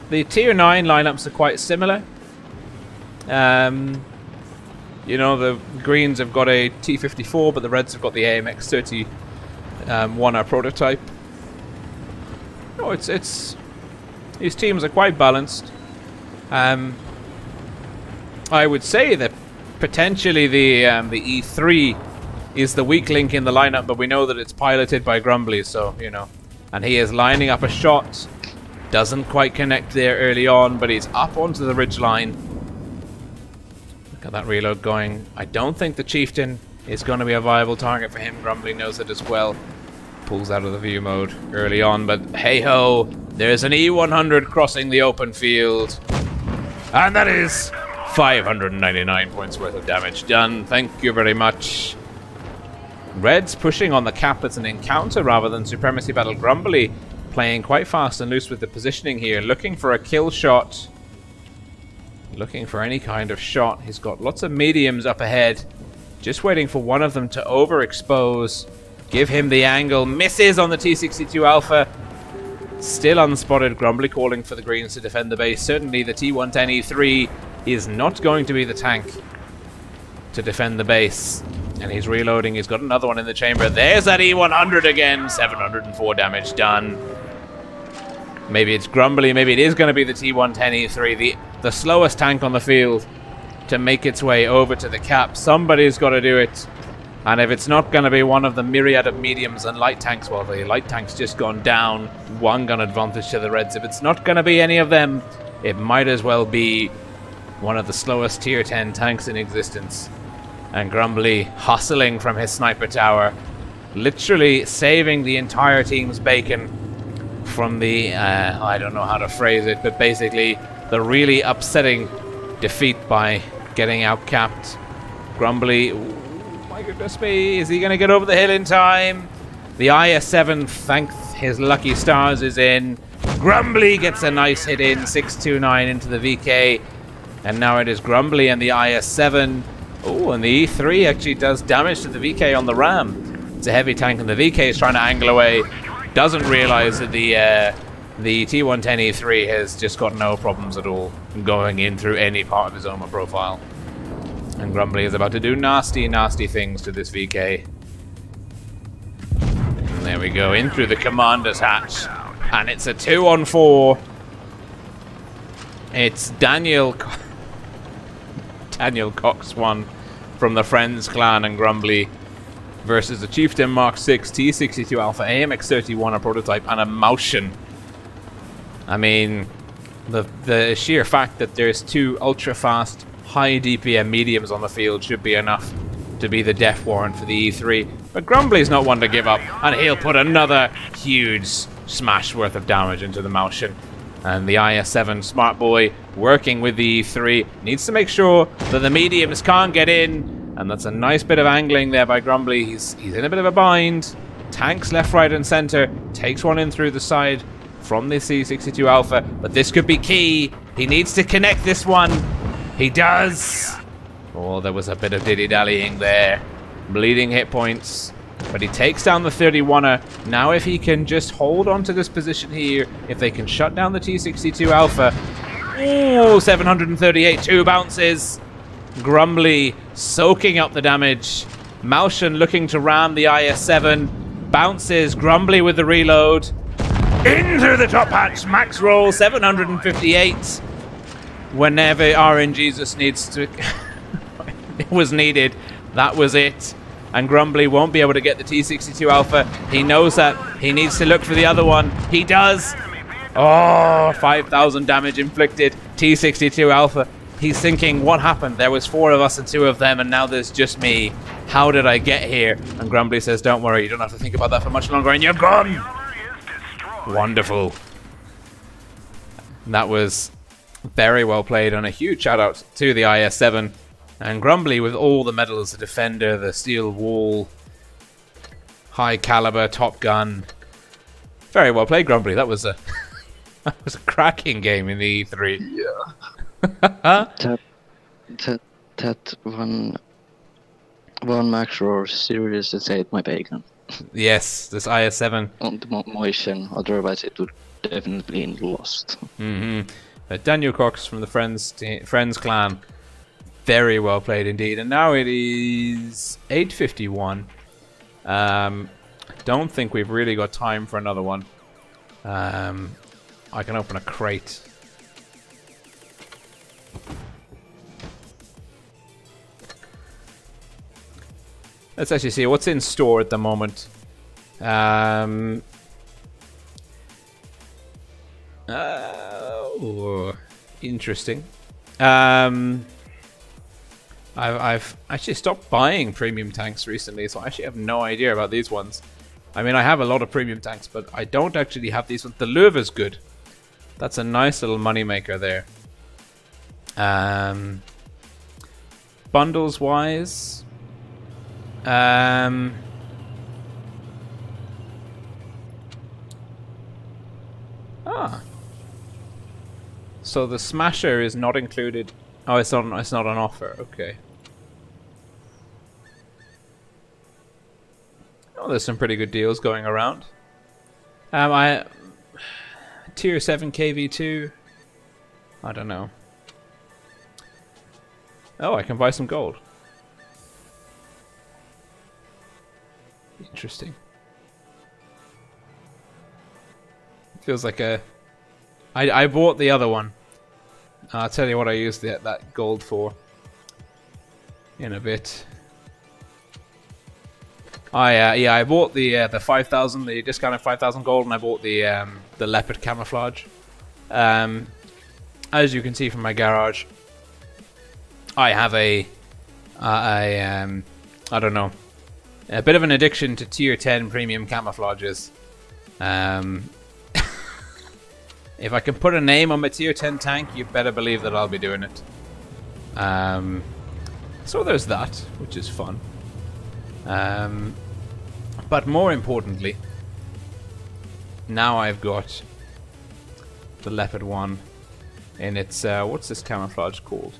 The tier 9 lineups are quite similar. You know, the greens have got a T-54, but the reds have got the AMX-31 prototype. No, it's these teams are quite balanced. I would say that potentially the E3 is the weak link in the lineup, but we know that it's piloted by Grumbly, so, you know. And he is lining up a shot. Doesn't quite connect there early on, but he's up onto the ridge line. Look at that reload going. I don't think the Chieftain is going to be a viable target for him. Grumbly knows it as well. Pulls out of the view mode early on, but hey-ho, there's an E100 crossing the open field. And that is 599 points worth of damage done. Thank you very much. Reds pushing on the cap. It's an encounter rather than supremacy battle. Grumbly playing quite fast and loose with the positioning here, looking for a kill shot, looking for any kind of shot. He's got lots of mediums up ahead, just waiting for one of them to overexpose, give him the angle. Misses on the T-62 Alpha, still unspotted. Grumbly calling for the greens to defend the base. Certainly the T110 E3 is not going to be the tank to defend the base. And he's reloading. He's got another one in the chamber. There's that E100 again. 704 damage done. Maybe it's Grumbly. Maybe it is going to be the T110E3, the slowest tank on the field, to make its way over to the cap. Somebody's got to do it. And if it's not going to be one of the myriad of mediums and light tanks, well, the light tank's just gone down. One gun advantage to the Reds. If it's not going to be any of them, it might as well be one of the slowest tier 10 tanks in existence. And Grumbly hustling from his sniper tower, literally saving the entire team's bacon from the, I don't know how to phrase it, but basically the really upsetting defeat by getting outcapped. Grumbly, oh my goodness me, is he going to get over the hill in time? The IS-7, thank his lucky stars, is in. Grumbly gets a nice hit in, 629 into the VK. And now it is Grumbly and the IS-7. Oh, and the E3 actually does damage to the VK on the ram. It's a heavy tank, and the VK is trying to angle away. Doesn't realize that the T110E3 has just got no problems at all going in through any part of his armor profile. And Grumbly is about to do nasty, nasty things to this VK. And there we go, in through the commander's hatch. And it's a 2-on-4. It's Daniel Cox 1 from the Friends clan and Grumbly versus the Chieftain Mark 6 T62 Alpha AMX31, a prototype, and a Moushin. I mean, the sheer fact that there's two ultra fast high DPM mediums on the field should be enough to be the death warrant for the E3. But Grumbly's not one to give up, and he'll put another huge smash worth of damage into the Moushin. And the IS-7 smart boy working with the E3 needs to make sure that the mediums can't get in. And that's a nice bit of angling there by Grumbly. He's in a bit of a bind. Tanks left, right, and center. Takes one in through the side from the C62 Alpha. But this could be key. He needs to connect this one. He does. Oh, there was a bit of dilly-dallying there. Bleeding hit points. But he takes down the 31er. Now if he can just hold on to this position here, if they can shut down the T62 Alpha. Oh, 738, 2 bounces. Grumbly soaking up the damage. Moushin looking to ram the IS-7. Bounces, Grumbly with the reload. Into the top hatch, max roll, 758. Whenever RNGesus needs to... it was needed. That was it. And Grumbly won't be able to get the T62 Alpha. He knows that. He needs to look for the other one. He does. Oh, 5,000 damage inflicted. T62 Alpha. He's thinking, what happened? There was 4 of us and 2 of them, and now there's just me. How did I get here? And Grumbly says, don't worry, you don't have to think about that for much longer, and you're gone. Wonderful. That was very well played, and a huge shout out to the IS-7. And Grumbly with all the medals, the Defender, the Steel Wall, High Caliber, Top Gun. Very well played, Grumbly. That was a that was a cracking game in the E3. Yeah. that one max roar seriously ate my bacon. Yes, this IS-7. On the motion, otherwise it would definitely been lost. Daniel Cox from the Friends clan. Very well played indeed. And now it is 8:51. Don't think we've really got time for another one. I can open a crate. Let's actually see what's in store at the moment. Oh, interesting. I've actually stopped buying premium tanks recently, so I actually have no idea about these ones. I mean, I have a lot of premium tanks, but I don't actually have these ones. The Löwe's good. That's a nice little moneymaker there. Bundles wise, so the Smasher is not included. Oh, it's not on offer. Okay. Oh, there's some pretty good deals going around. Tier 7 KV2. I don't know. Oh, I can buy some gold. Interesting. Feels like a... I bought the other one. I'll tell you what I used that gold for in a bit. Yeah, I bought the 5,000, the discounted 5,000 gold, and I bought the leopard camouflage. As you can see from my garage, I have I don't know, a bit of an addiction to tier 10 premium camouflages. If I can put a name on my tier 10 tank, you better believe that I'll be doing it. So there's that, which is fun. But more importantly, now I've got the leopard one in its, what's this camouflage called?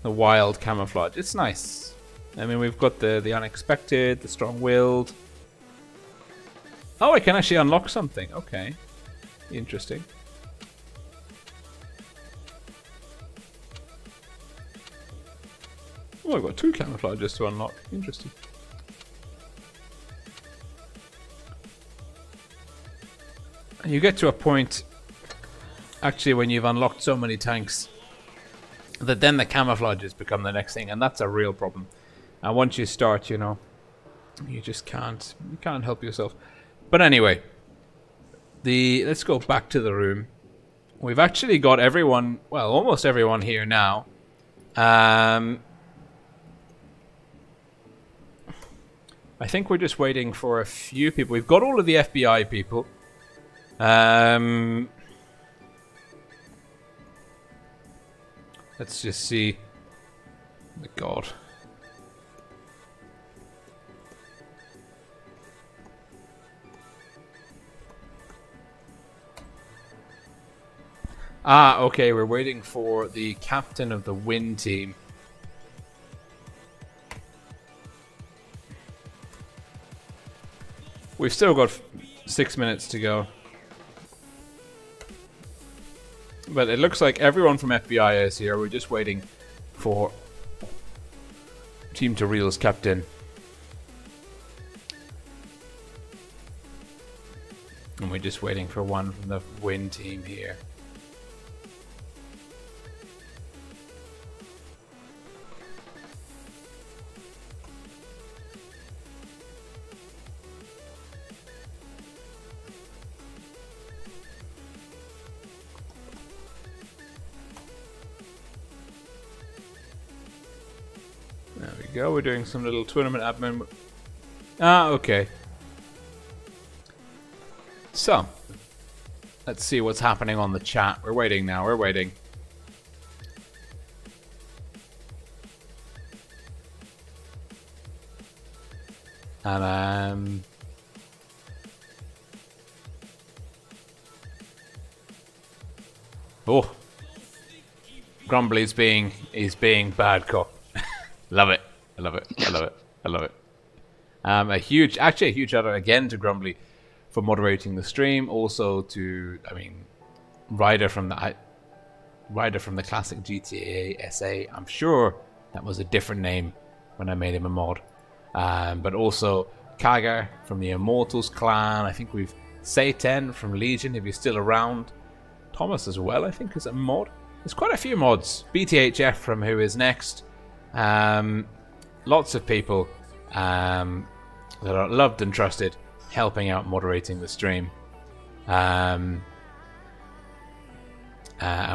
The wild camouflage. It's nice. I mean, we've got the unexpected, the strong-willed. Oh, I can actually unlock something. Okay. Interesting. Oh, I've got 2 camouflages to unlock. Interesting. And you get to a point, actually, when you've unlocked so many tanks, that then the camouflages become the next thing, and that's a real problem. And once you start, you know, you just can't help yourself. But anyway, let's go back to the room. We've actually got everyone, well, almost everyone here now. I think we're just waiting for a few people. We've got all of the FBI people. Let's just see. Oh my God. Ah, okay, we're waiting for the captain of the win team. We've still got 6 minutes to go. But it looks like everyone from FBI is here. We're just waiting for Team Torille's captain. And we're just waiting for one from the win team here. There we go, we're doing some little tournament admin. Ah, okay. So, let's see what's happening on the chat. We're waiting now, we're waiting. And, oh. Grumbly's being bad cop. Love it. I love it. I love it. I love it. Actually a huge shout out again to Grumbly for moderating the stream. Also to, I mean, Ryder from the classic GTA SA. I'm sure that was a different name when I made him a mod. But also Kagar from the Immortals clan. I think we've Satan from Legion if he's still around. Thomas as well, I think, is a mod. There's quite a few mods. BTHF from Who Is Next. Lots of people that are loved and trusted helping out moderating the stream. And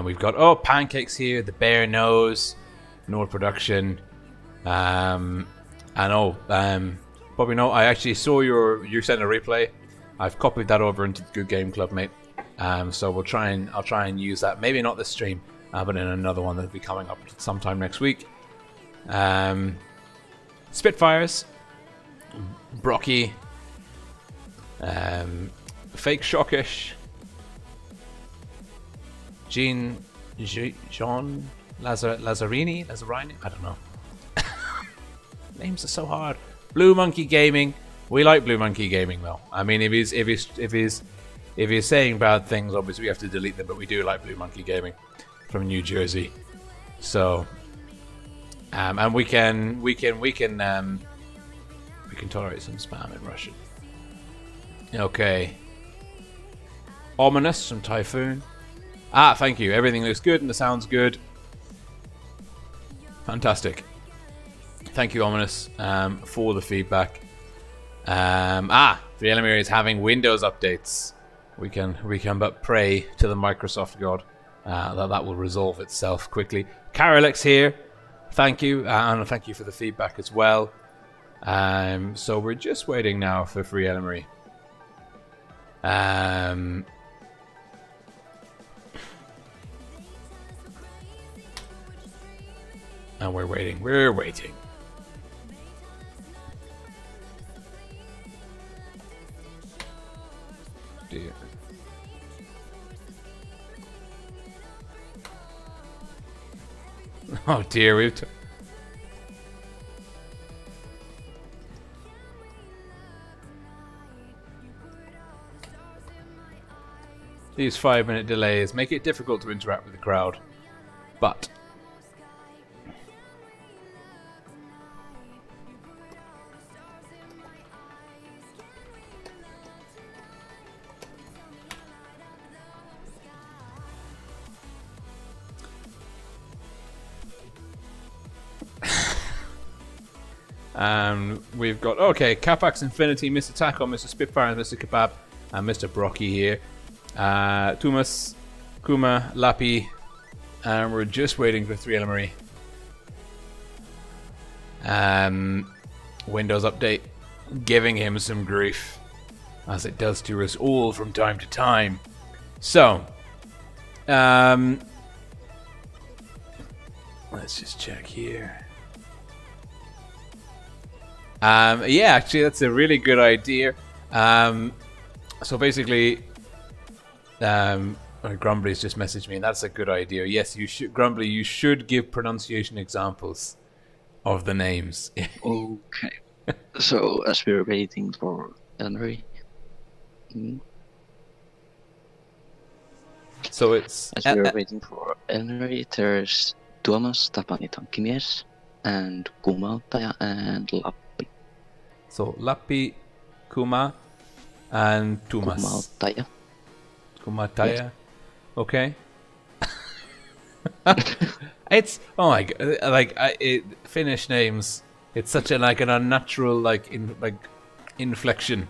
we've got Pancakes here, the Bear Nose, Nord Production, and Bobby No, I actually saw you sent a replay. I've copied that over into the Good Game Club, mate. So I'll try and use that. Maybe not this stream, but in another one that'll be coming up sometime next week. Spitfires, Brocky, Fake Shockish, Jean Lazzarini, I don't know. Names are so hard. Blue Monkey Gaming. We like Blue Monkey Gaming though. I mean, if he's saying bad things, obviously we have to delete them. But we do like Blue Monkey Gaming from New Jersey. So, and we can We can tolerate some spam in Russian. Okay. Ominous from Typhoon. Ah, thank you. Everything looks good and the sound's good. Fantastic. Thank you, Ominous, for the feedback. The Elamir is having Windows updates. We can but pray to the Microsoft God that will resolve itself quickly. Carolix here. Thank you, and thank you for the feedback as well. So we're just waiting now for Free Elamir. And we're waiting. Dear. Oh dear, these 5-minute delays make it difficult to interact with the crowd, but we've got, okay, CapaxInfinity, Mr. Taco, Mr. Spitfire, Mr. Kebab, and Mr. Brocky here. Tumas, Kuma, Lapi, and we're just waiting for 3 Elamir. Windows update giving him some grief, as it does to us all from time to time. So, let's just check here. Yeah, actually, that's a really good idea. So basically, Grumbly's just messaged me, and that's a good idea. Yes, you should, Grumbly. You should give pronunciation examples of the names. Okay. So as we're waiting for Henry. So it's as we're waiting for Henry. There's Tuomas, Tapani Tankimies, and Kumauttaja and Lappi. So Lappi, Kuma, and Tumas. Kumauttaja. Kumauttaja. Yes. Okay. It's, oh my god, like Finnish names. It's such an unnatural inflection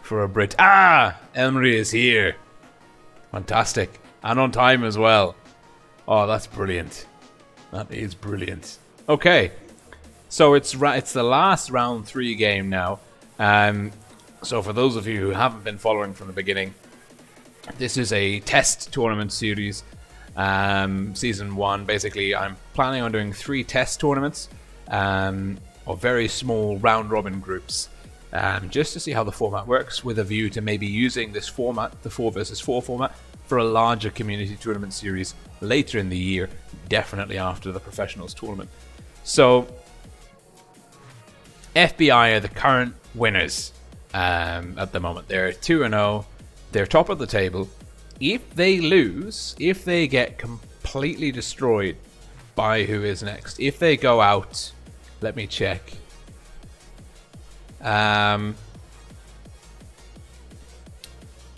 for a Brit. Elmry is here. Fantastic, and on time as well. Oh, that's brilliant. That is brilliant. Okay. So it's the last round 3 game now. So for those of you who haven't been following from the beginning, this is a test tournament series. Season 1, basically, I'm planning on doing 3 test tournaments of very small round-robin groups, just to see how the format works, with a view to maybe using this format, the 4 versus 4 format, for a larger community tournament series later in the year, definitely after the professionals tournament. So FBI are the current winners at the moment. They're 2-0. They're top of the table. If they lose, if they get completely destroyed by who is next, if they go out, let me check.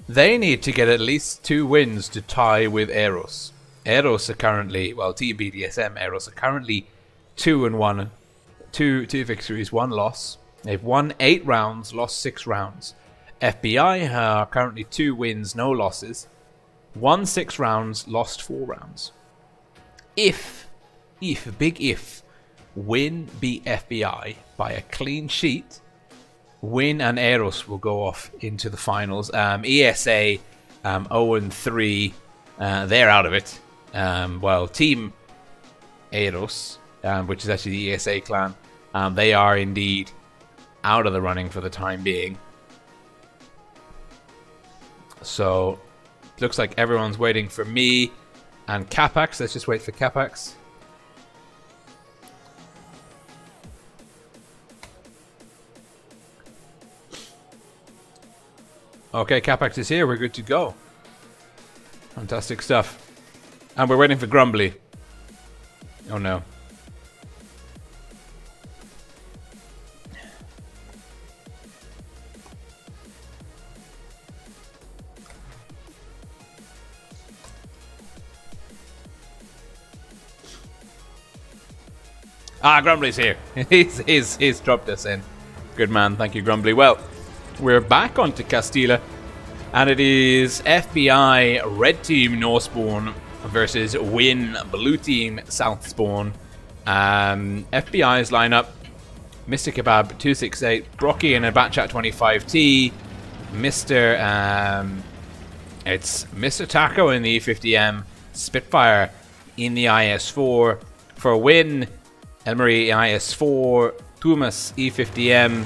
They need to get at least 2 wins to tie with EROS. EROS are currently, well, Team BDSM, EROS are currently 2-1. 2 victories, 1 loss. They've won 8 rounds, lost 6 rounds. FBI are currently 2 wins, no losses. Won 6 rounds, lost 4 rounds. If, big if, Win beat FBI by a clean sheet, Win and EROS will go off into the finals. ESA 0-3, they're out of it. Well, Team EROS, which is actually the ESA clan, they are indeed out of the running for the time being. So, looks like everyone's waiting for me and Capax. Let's just wait for Capax. Okay, Capax is here. We're good to go. Fantastic stuff. And we're waiting for Grumbly. Oh no. Ah, Grumbly's here. He's dropped us in. Good man. Thank you, Grumbly. Well, we're back onto Castilla. And it is FBI Red Team North Spawn versus Win Blue Team South Spawn. FBI's lineup: Mr. Kebab 268, Brocky in a Batchat 25T, it's Mr. Taco in the E50M, Spitfire in the IS4. For Win, Elmarie IS4, Tumas E50M,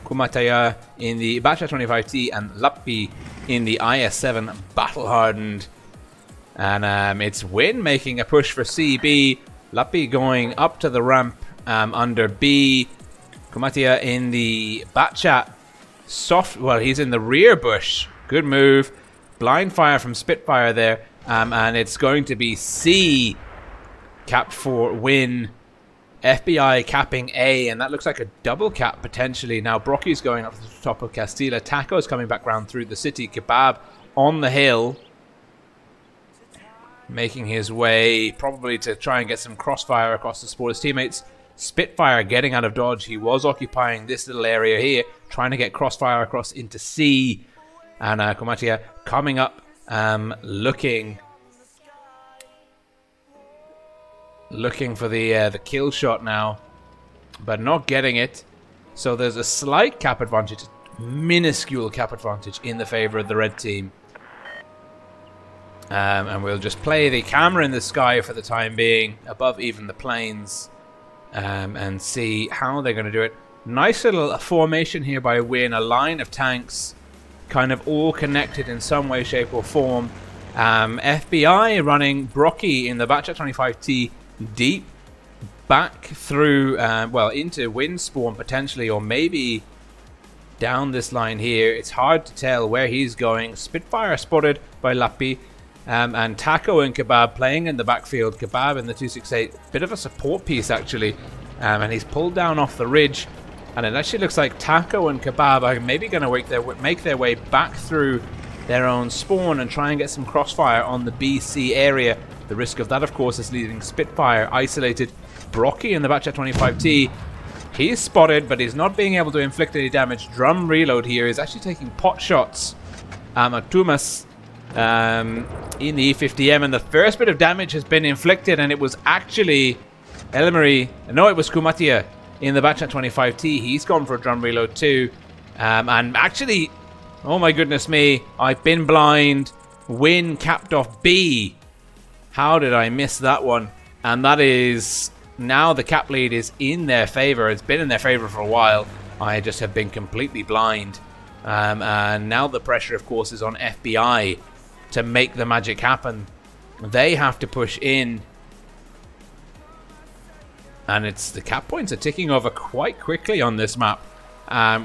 Kumauttaja in the Batchat 25T, and Lappi in the IS7 Battle Hardened. And it's Win making a push for CB, Lappi going up to the ramp under B, Kumauttaja in the Batchat soft, well, he's in the rear bush. Good move. Blind fire from Spitfire there. And it's going to be C capped for Win. FBI capping A, and that looks like a double cap potentially. Now Brocky's going up to the top of Castilla. Taco's coming back round through the city. Kebab on the hill, making his way probably to try and get some crossfire across to support his teammates. Spitfire getting out of dodge. He was occupying this little area here, trying to get crossfire across into C. And Kumauttaja coming up, looking for the kill shot now, but not getting it. So there's a slight cap advantage, minuscule cap advantage in the favor of the red team. And we'll just play the camera in the sky for the time being, above even the planes, and see how they're going to do it. Nice little formation here by Win, a line of tanks, kind of all connected in some way, shape or form. FBI running Brocky in the Batchat 25T deep back through, well, into Win spawn potentially, or maybe down this line here. It's hard to tell where he's going. Spitfire spotted by Lappi, and Taco and Kebab playing in the backfield. Kebab in the 268, bit of a support piece actually, and he's pulled down off the ridge. And it actually looks like Taco and Kebab are maybe going to make their way back through their own spawn and try and get some crossfire on the BC area. The risk of that, of course, is leaving Spitfire isolated. Brocky in the Batchat 25T. He's spotted, but he's not being able to inflict any damage. Drum reload here is actually taking pot shots at Tumas in the E50M. And the first bit of damage has been inflicted, and it was actually Elmarie. No, it was Kumauttaja in the Batchat 25T. He's gone for a drum reload too. And actually, oh my goodness me, I've been blind. Win capped off B. How did I miss that one? And that is, now the cap lead is in their favor. It's been in their favor for a while. I just have been completely blind. And now the pressure, of course, is on FBI to make the magic happen. They have to push in. And it's the cap points are ticking over quite quickly on this map.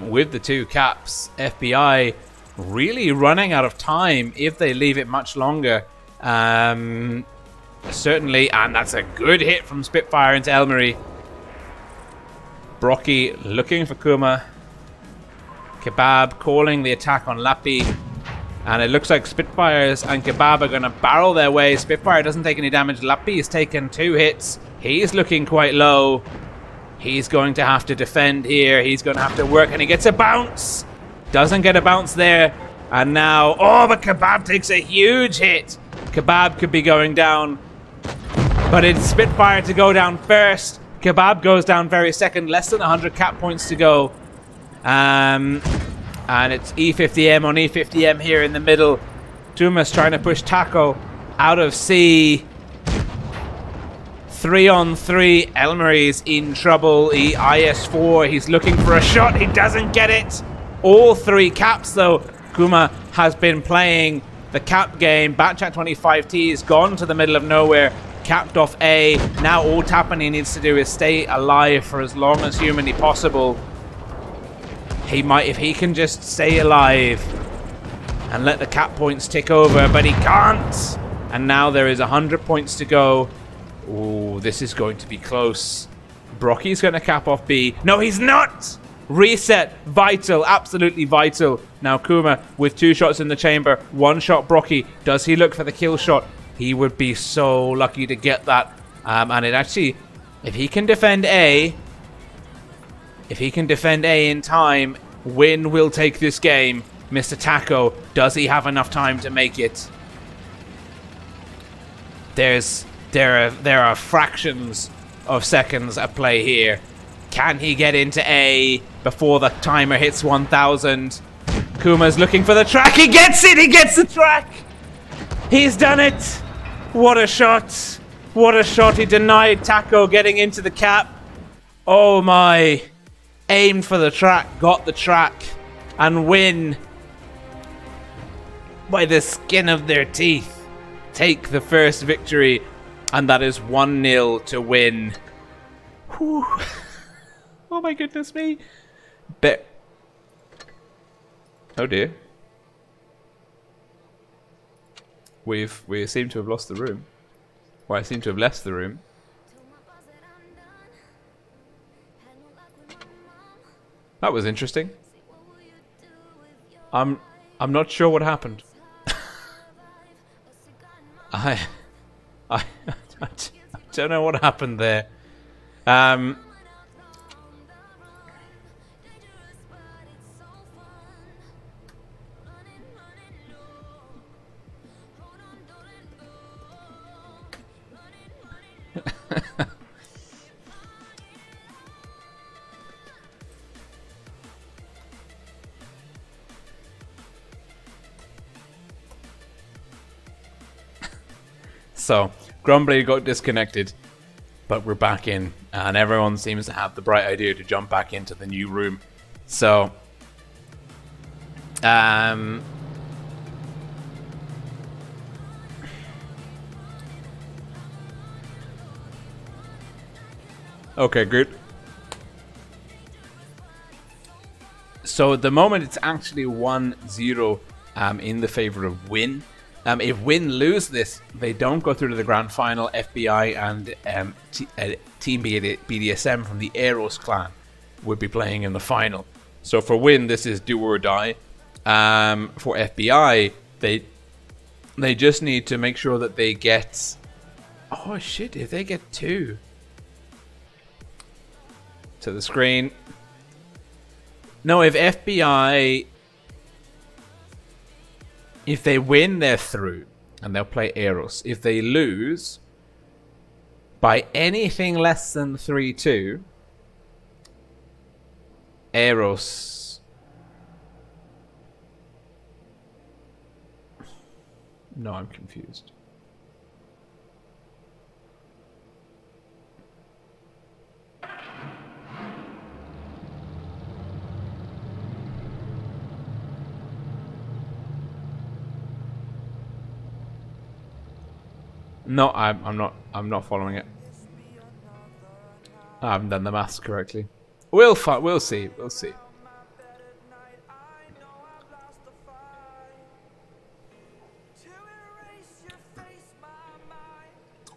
With the two caps, FBI really running out of time if they leave it much longer. Certainly, and that's a good hit from Spitfire into Elmarie. Brocky looking for Kuma. Kebab calling the attack on Lappi. And it looks like Spitfires and Kebab are going to barrel their way. Spitfire doesn't take any damage. Lappi has taken 2 hits. He's looking quite low. He's going to have to defend here. He's going to have to work, and he gets a bounce. Doesn't get a bounce there. And now, oh, but Kebab takes a huge hit. Kebab could be going down, but it's Spitfire to go down first. Kebab goes down very second. Less than 100 cap points to go. And it's E50M on E50M here in the middle. Tumas trying to push Taco out of C. 3-on-3. Elmarie's in trouble. IS4. He's looking for a shot. He doesn't get it. All 3 caps though. Kuma has been playing the cap game. Batchat 25T is gone to the middle of nowhere. Capped off A. Now all Tapani needs to do is stay alive for as long as humanly possible. He might, if he can just stay alive and let the cap points tick over, but he can't. And now there is 100 points to go. Ooh, this is going to be close. Brocky's going to cap off B. No, he's not! Reset. Vital. Absolutely vital. Now Kuma with 2 shots in the chamber. 1 shot Brocky. Does he look for the kill shot? He would be so lucky to get that. And it actually If he can defend A, in time, Win will take this game. Mr. Taco, does he have enough time to make it? There are fractions of seconds at play here. Can he get into A before the timer hits 1000? Kuma's looking for the track. He gets it! He gets the track! He's done it! What a shot! What a shot. He denied Taco getting into the cap. Oh my. Aimed for the track, got the track, and Win, by the skin of their teeth, take the first victory, and that is 1-0 to Win. Whew. Oh my goodness me. Oh dear. We seem to have lost the room. Well, I seem to have left the room. That was interesting. I'm not sure what happened. I don't know what happened there. So, Grumbly got disconnected, but we're back in, and everyone seems to have the bright idea to jump back into the new room. So, okay, good. So at the moment, it's actually 1-0 in the favor of Win. If Win lose this, they don't go through to the grand final. FBI and Team BDSM from the EROS clan would be playing in the final. So for Win, this is do or die. For FBI, they just need to make sure that they get... Oh shit, if they get 2 to the screen. No, if FBI... If they win, they're through, and they'll play EROS. If they lose by anything less than 3-2, EROS... No, I'm confused. No, I'm not following it. I haven't done the maths correctly. We'll see. We'll see.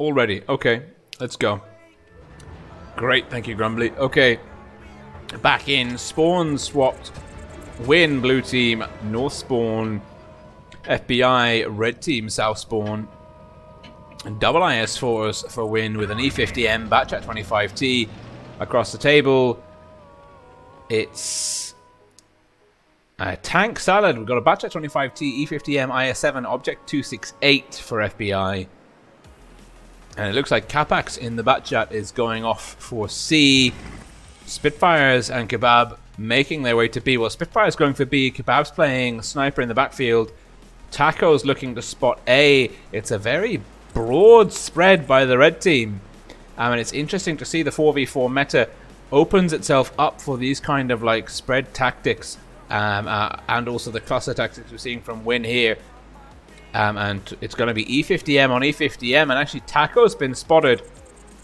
Already. Okay, let's go. Great, thank you, Grumbly. Okay, back in. Spawn swapped. Win, blue team. North spawn. FBI, red team, south spawn. Double IS4s for Win with an E50M, Batchat 25T across the table. It's a tank salad. We've got a Batchat 25T, E50M, IS7, Object 268 for FBI. And it looks like Capax in the Batchat is going off for C. Spitfires and Kebab making their way to B. Well, Spitfire's going for B. Kebab's playing sniper in the backfield. Taco's looking to spot A. It's a very broad spread by the red team. And it's interesting to see the 4v4 meta opens itself up for these kind of like spread tactics and also the cluster tactics we're seeing from Win here. And it's going to be E50M on E50M, and actually Taco's been spotted.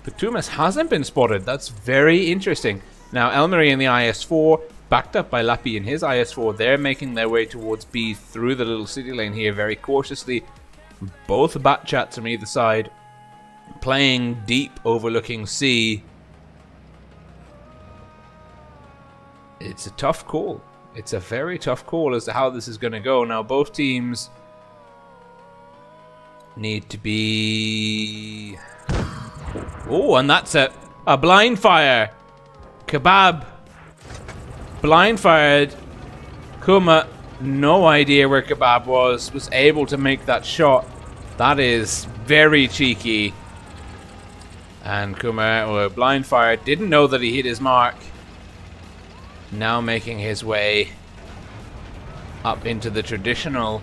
Patumas hasn't been spotted. That's very interesting. Now Elmery in the IS4, backed up by Lappy in his IS4. They're making their way towards B through the little city lane here very cautiously. Both Batchats on either side, playing deep, overlooking C. It's a tough call. It's a very tough call as to how this is going to go. Now, both teams need to be... Oh, and that's a A blind fire. Kebab blind fired. Kuma, no idea where Kebab was able to make that shot. That is very cheeky. And Kuma, blind fired, didn't know that he hit his mark. Now making his way up into the traditional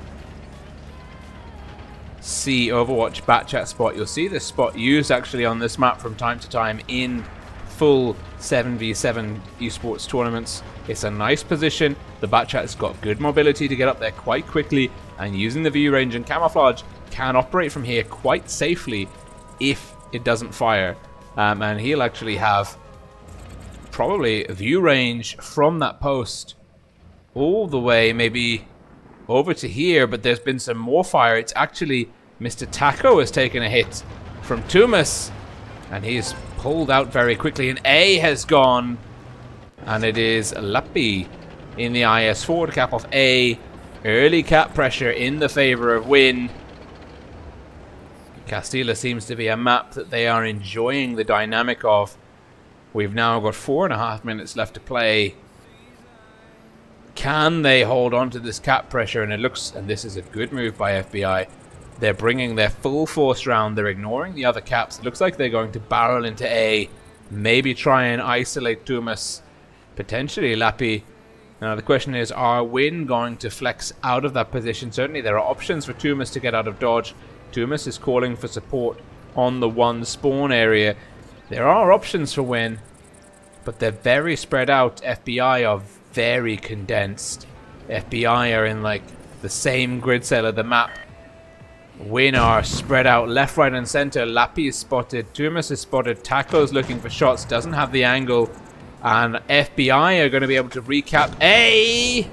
C Overwatch Batchat spot. You'll see this spot used actually on this map from time to time in full 7v7 esports tournaments. It's a nice position. The Batchat's got good mobility to get up there quite quickly, and using the view range and camouflage can operate from here quite safely if it doesn't fire. And he'll actually have probably view range from that post all the way maybe over to here, but there's been some more fire. It's actually Mr. Taco has taken a hit from Tumas, and he's pulled out very quickly, and A has gone, and it is Lappy in the IS-4 to cap off A. Early cap pressure in the favor of Win. Castilla seems to be a map that they are enjoying the dynamic of. We've now got 4.5 minutes left to play. Can they hold on to this cap pressure? And it looks, and this is a good move by FBI. They're bringing their full force round. They're ignoring the other caps. It looks like they're going to barrel into A. Maybe try and isolate Tumas. Potentially Lappy. Now the question is, are Win going to flex out of that position? Certainly there are options for Tumas to get out of dodge. Tumas is calling for support on the one spawn area. There are options for Win, but they're very spread out. FBI are very condensed. FBI are in like the same grid cell of the map. Win are spread out left, right, and center. Lappy is spotted. Tumas is spotted. Taco's looking for shots. Doesn't have the angle. And FBI are going to be able to recap A.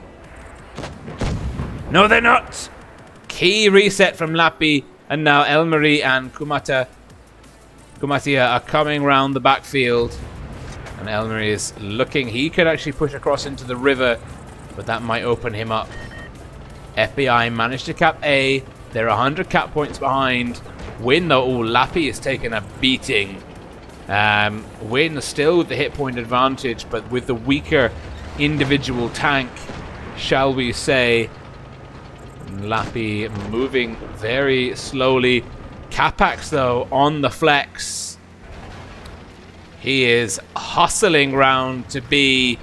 No, they're not. Key reset from Lappy. And now Elmarie and Kumauttaja are coming round the backfield. And Elmarie is looking. He could actually push across into the river, but that might open him up. FBI managed to cap A. They're 100 cap points behind. Win though, Lappy is taking a beating. Win still with the hit point advantage, but with the weaker individual tank, shall we say. Lappy moving very slowly. Capax though on the flex. He is hustling round to B.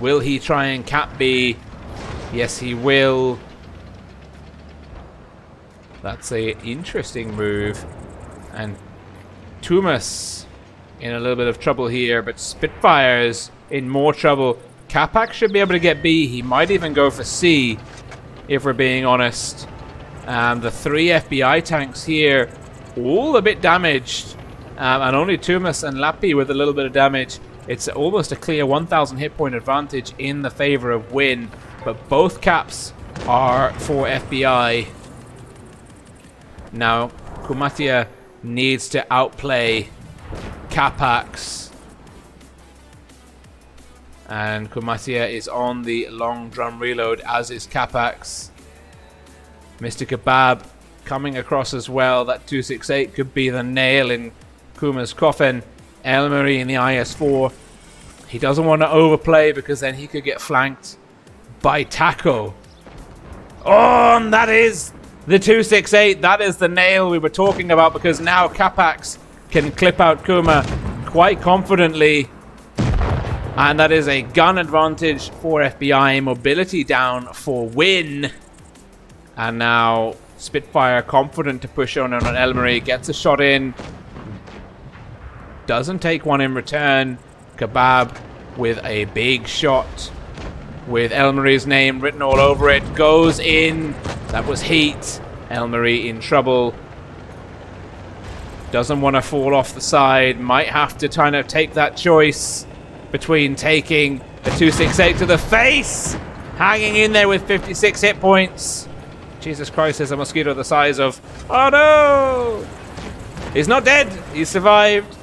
Will he try and cap B? Yes, he will. That's a interesting move. And Tumas in a little bit of trouble here, but Spitfire's in more trouble. Capax should be able to get B. He might even go for C, if we're being honest. And the 3 FBI tanks here, all a bit damaged. And only Tumas and Lappy with a little bit of damage. It's almost a clear 1,000 hit point advantage in the favor of Win. But both caps are for FBI. Now, Kumauttaja needs to outplay Capax. And Kumauttaja is on the long drum reload, as is Capax. Mr. Kebab coming across as well. That 268 could be the nail in Kuma's coffin. Elmarie in the IS-4. He doesn't want to overplay because then he could get flanked by Taco. Oh, and that is the 268. That is the nail we were talking about, because now Capax can clip out Kuma quite confidently. And that is a gun advantage for FBI. Mobility down for Win. And now Spitfire confident to push on Elmarie. Gets a shot in. Doesn't take one in return. Kebab with a big shot with Elmarie's name written all over it. Goes in. That was heat. Elmarie in trouble. Doesn't want to fall off the side. Might have to kind of take that choice between taking a 268 to the face. Hanging in there with 56 hit points. Jesus Christ, there's a mosquito the size of... Oh no! He's not dead. He survived.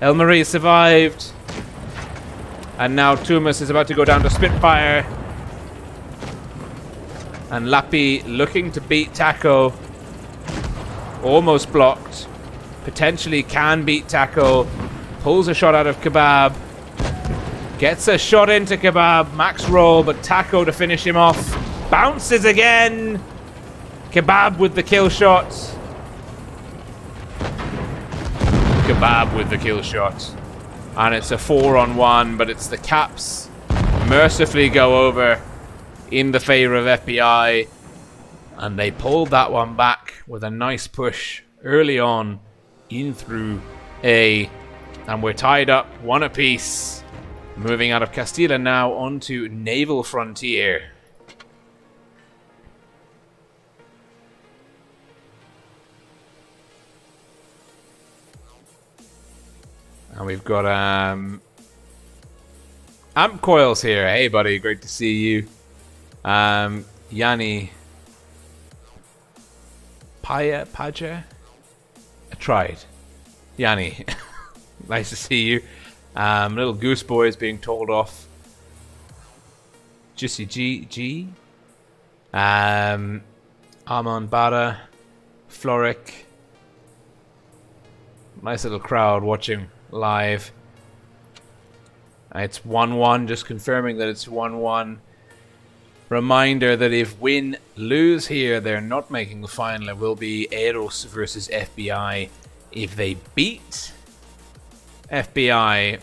Elmarie survived. And now Tumas is about to go down to Spitfire. And Lappy looking to beat Taco. Almost blocked. Potentially can beat Taco. Pulls a shot out of Kebab. Gets a shot into Kebab. Max roll, but Taco to finish him off. Bounces again. Kebab with the kill shot. Kebab with the kill shot. And it's a 4-on-1, but it's the Caps mercifully go over in the favor of FBI. And they pulled that one back with a nice push early on in through A. And we're tied up 1 apiece. Moving out of Castilla now onto Naval Frontier. And we've got Amp Coils here. Hey buddy, great to see you. Yanni Paja? I tried. Yanni. Nice to see you. Little Goose Boy is being told off. Juicy G. Amon Bada. Floric. Nice little crowd watching live. It's 1-1, just confirming that it's 1-1. Reminder that if win lose here, they're not making the final. It will be EROS versus FBI. If they beat FBI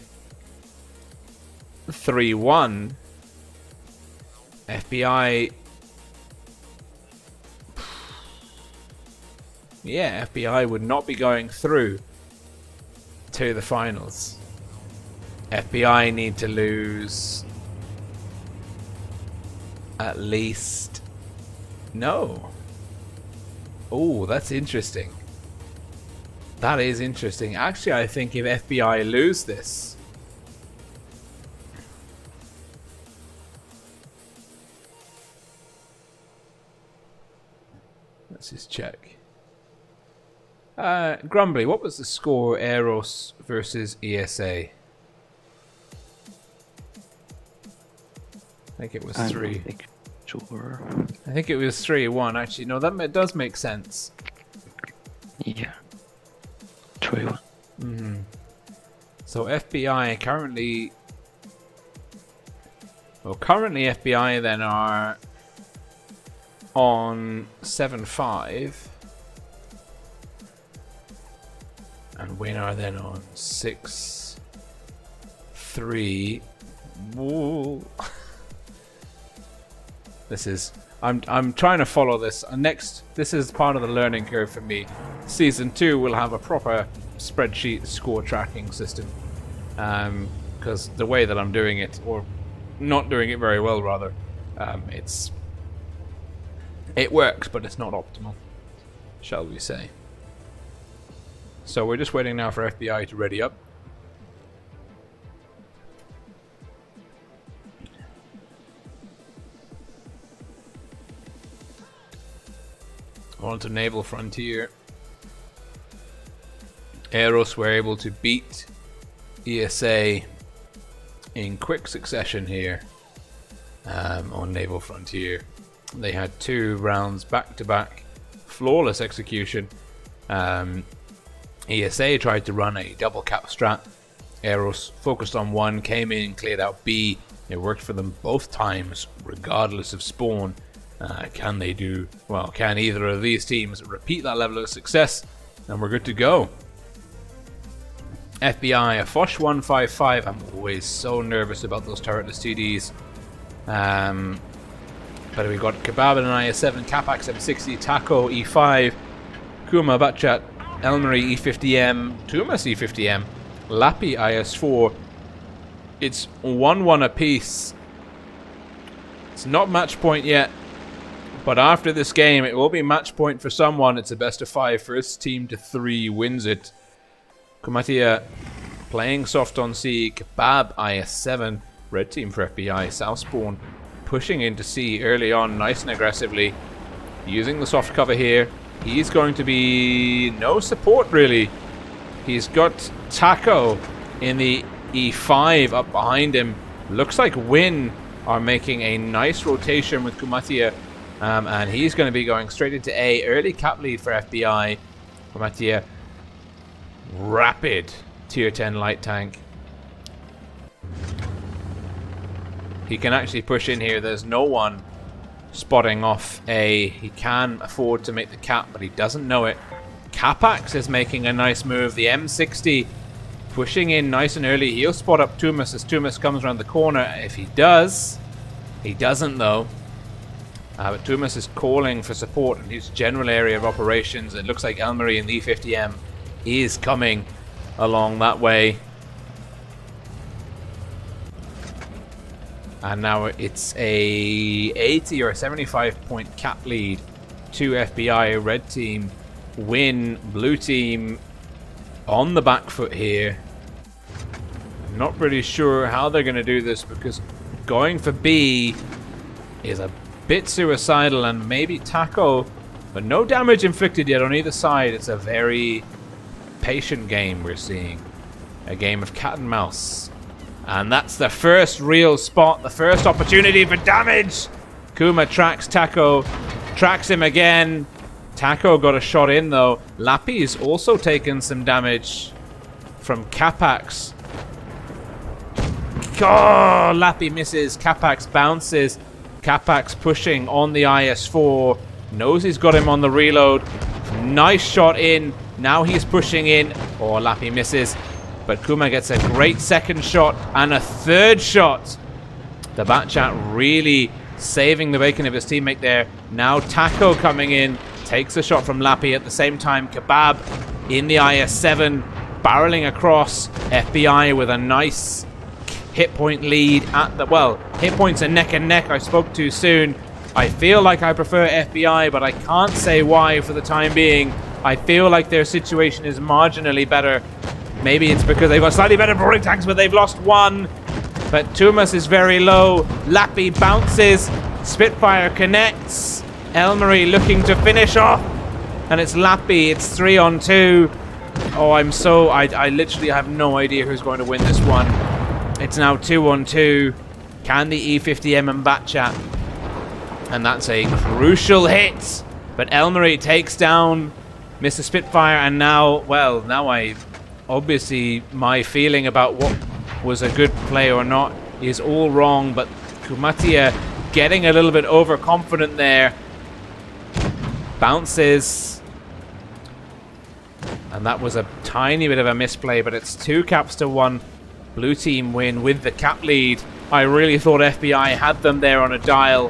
3-1, FBI, yeah, FBI would not be going through to the finals. FBI need to lose at least... No. Oh, that's interesting. That is interesting. Actually, I think if FBI lose this... Let's just check. Grumbly, what was the score EROS versus ESA? I think it was 3. Sure. I think it was 3-1. Actually, no, that does make sense. Yeah. 3-1. Mm-hmm. So FBI currently... Well, currently FBI then are on 7-5. And Win are then on 6-3. Whoa. This is... I'm trying to follow this. This is part of the learning curve for me. Season 2 will have a proper spreadsheet score tracking system. Because the way that I'm doing it, or not doing it very well rather, it works, but it's not optimal, shall we say. So we're just waiting now for FBI to ready up. On to Naval Frontier. EROS were able to beat ESA in quick succession here on Naval Frontier. They had 2 rounds back-to-back, flawless execution. ESA tried to run a double cap strat. EROS focused on 1, came in, cleared out B. It worked for them both times, regardless of spawn. Can they do, well, can either of these teams repeat that level of success? And we're good to go. FBI, a Foch 155. I'm always so nervous about those turretless TDs. But we've got Kebab and an IS-7, CapaxM60, Taco E5, Kuma Batchat, Elmery E50M, Tumas E50M, Lappy IS4. It's 1-1 apiece. It's not match point yet, but after this game it will be match point for someone. It's a best of 5. First team to 3 wins it. Kumauttaja playing soft on C, Kebab IS-7, red team for FBI, South Spawn pushing into C early on, nice and aggressively, using the soft cover here. He's going to be no support really. He's got Taco in the E5 up behind him. Looks like Win are making a nice rotation with Kumauttaja, and he's going to be going straight into A. Early cap lead for FBI. Kumauttaja, rapid tier 10 light tank. He can actually push in here. There's no one spotting off A. He can afford to make the cap, but he doesn't know it. Capax is making a nice move. The M60 pushing in nice and early. He'll spot up Tumas as Tumas comes around the corner. If he does, he doesn't though. But Tumas is calling for support in his general area of operations. It looks like Elmarie and the E50M is coming along that way. And now it's a 80 or a 75 point cap lead to FBI. Red team win. Blue team on the back foot here. I'm not really sure how they're going to do this, because going for B is a bit suicidal, and maybe Taco, but no damage inflicted yet on either side. It's a very patient game we're seeing. A game of cat and mouse. And that's the first real spot, the first opportunity for damage. Kuma tracks Taco, tracks him again. Taco got a shot in though. Lappy's also taken some damage from Capax. Oh, Lappy misses. Capax bounces. Capax pushing on the IS-4. Knows he's got him on the reload. Nice shot in. Now he's pushing in. Oh, Lappy misses. But Kuma gets a great second shot and a third shot. The Batchat really saving the bacon of his teammate there. Now Taco coming in. Takes a shot from Lappy at the same time. Kebab in the IS-7. Barreling across. FBI with a nice hit point lead at the... Well, hit points are neck and neck. I spoke too soon. I feel like I prefer FBI, but I can't say why for the time being. I feel like their situation is marginally better. Maybe it's because they've got slightly better boarding tanks, but they've lost one. But Tumas is very low. Lappy bounces. Spitfire connects. Elmarie looking to finish off. And it's Lappy. It's 3 on 2. Oh, I literally have no idea who's going to win this one. It's now 2 on 2. Can the E50M and Batchat? And that's a crucial hit. But Elmarie takes down Mr. Spitfire. And now, well, now obviously my feeling about what was a good play or not is all wrong. But kumauttaja getting a little bit overconfident there. Bounces. And that was a tiny bit of a misplay, but it's 2 caps to 1. Blue team win with the cap lead. I really thought FBI had them there on a dial,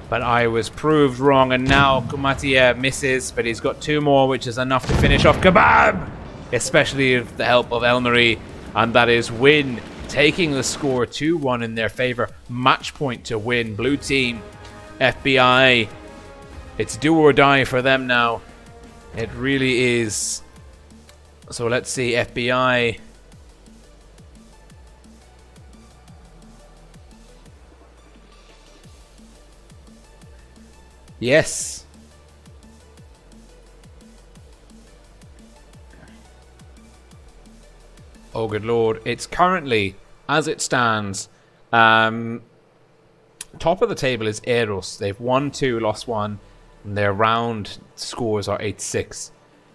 but I was proved wrong. And now kumauttaja misses, but he's got 2 more, which is enough to finish off Kebab, especially with the help of Elmarie. And that is win, taking the score 2-1 in their favor. Match point to win. Blue team, FBI. It's do or die for them now. It really is. So let's see, FBI. Yes. Oh, good lord. It's currently, as it stands, top of the table is EROS. They've won 2, lost 1. And their round scores are 8-6.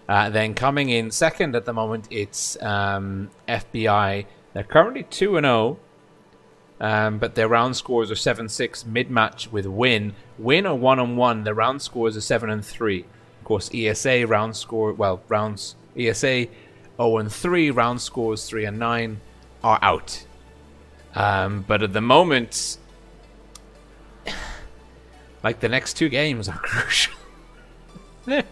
Then coming in second at the moment, it's FBI. They're currently 2-0. But their round scores are 7-6 mid-match with win. Win or 1-on-1, their round scores are 7-3. Of course, ESA round score, well, rounds ESA 0-3, round scores 3-9 are out. But at the moment, like the next 2 games are crucial. There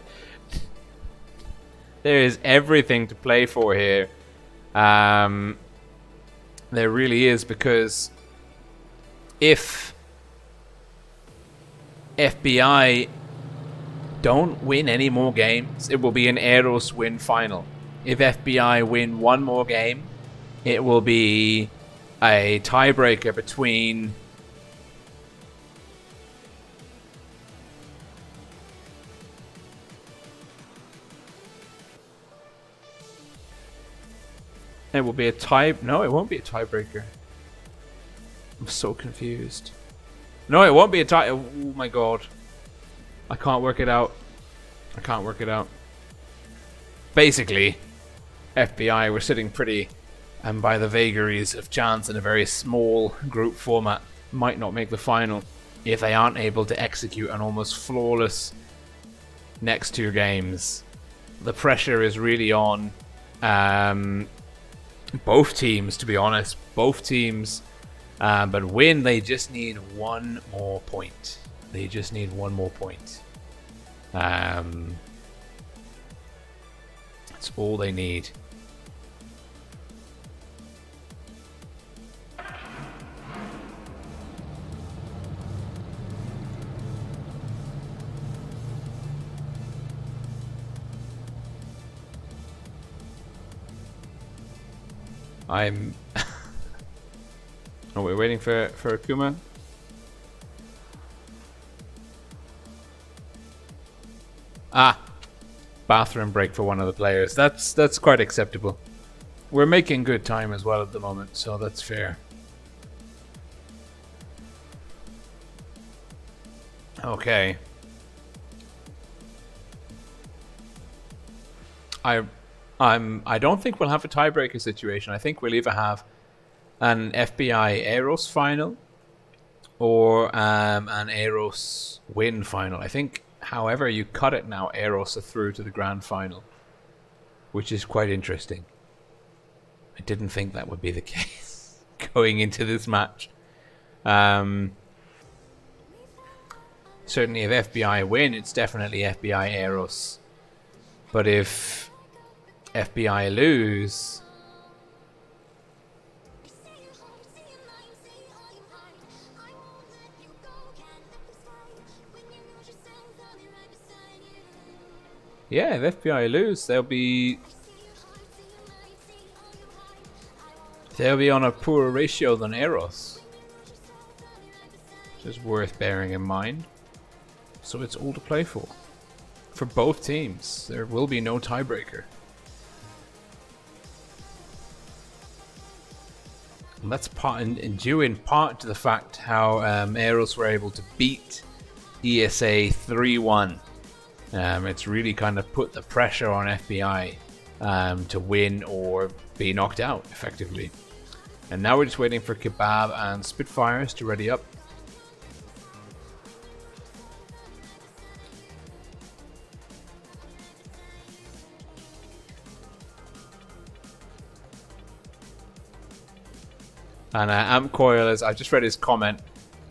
is everything to play for here. There really is, because if FBI don't win any more games, it will be an EROS win final. If FBI win 1 more game, it will be a tiebreaker between it will be a tie. No, it won't be a tiebreaker. I'm so confused. No, it won't be a tie. Oh my god. I can't work it out. I can't work it out. Basically, FBI were sitting pretty, and by the vagaries of chance in a very small group format, might not make the final if they aren't able to execute an almost flawless next 2 games. The pressure is really on both teams, to be honest. Both teams. But Win, they just need 1 more point. They just need 1 more point. That's all they need. I'm... Oh, we're waiting for Akuma. Ah! Bathroom break for one of the players. That's quite acceptable. We're making good time as well at the moment, so that's fair. Okay. I don't think we'll have a tiebreaker situation. I think we'll either have an FBI EROS final or an EROS Win final. I think, however you cut it now, EROS are through to the grand final, which is quite interesting. I didn't think that would be the case going into this match. Certainly if FBI win, it's definitely FBI EROS. But if FBI lose, yeah, if FBI lose, they'll be on a poorer ratio than EROS, which is worth bearing in mind. So it's all to play for both teams. There will be no tiebreaker. And that's due in part to the fact how EROS were able to beat ESA 3-1. It's really kind of put the pressure on FBI to win or be knocked out, effectively. And now we're just waiting for Kebab and Spitfires to ready up. And Ampcoil, as I just read his comment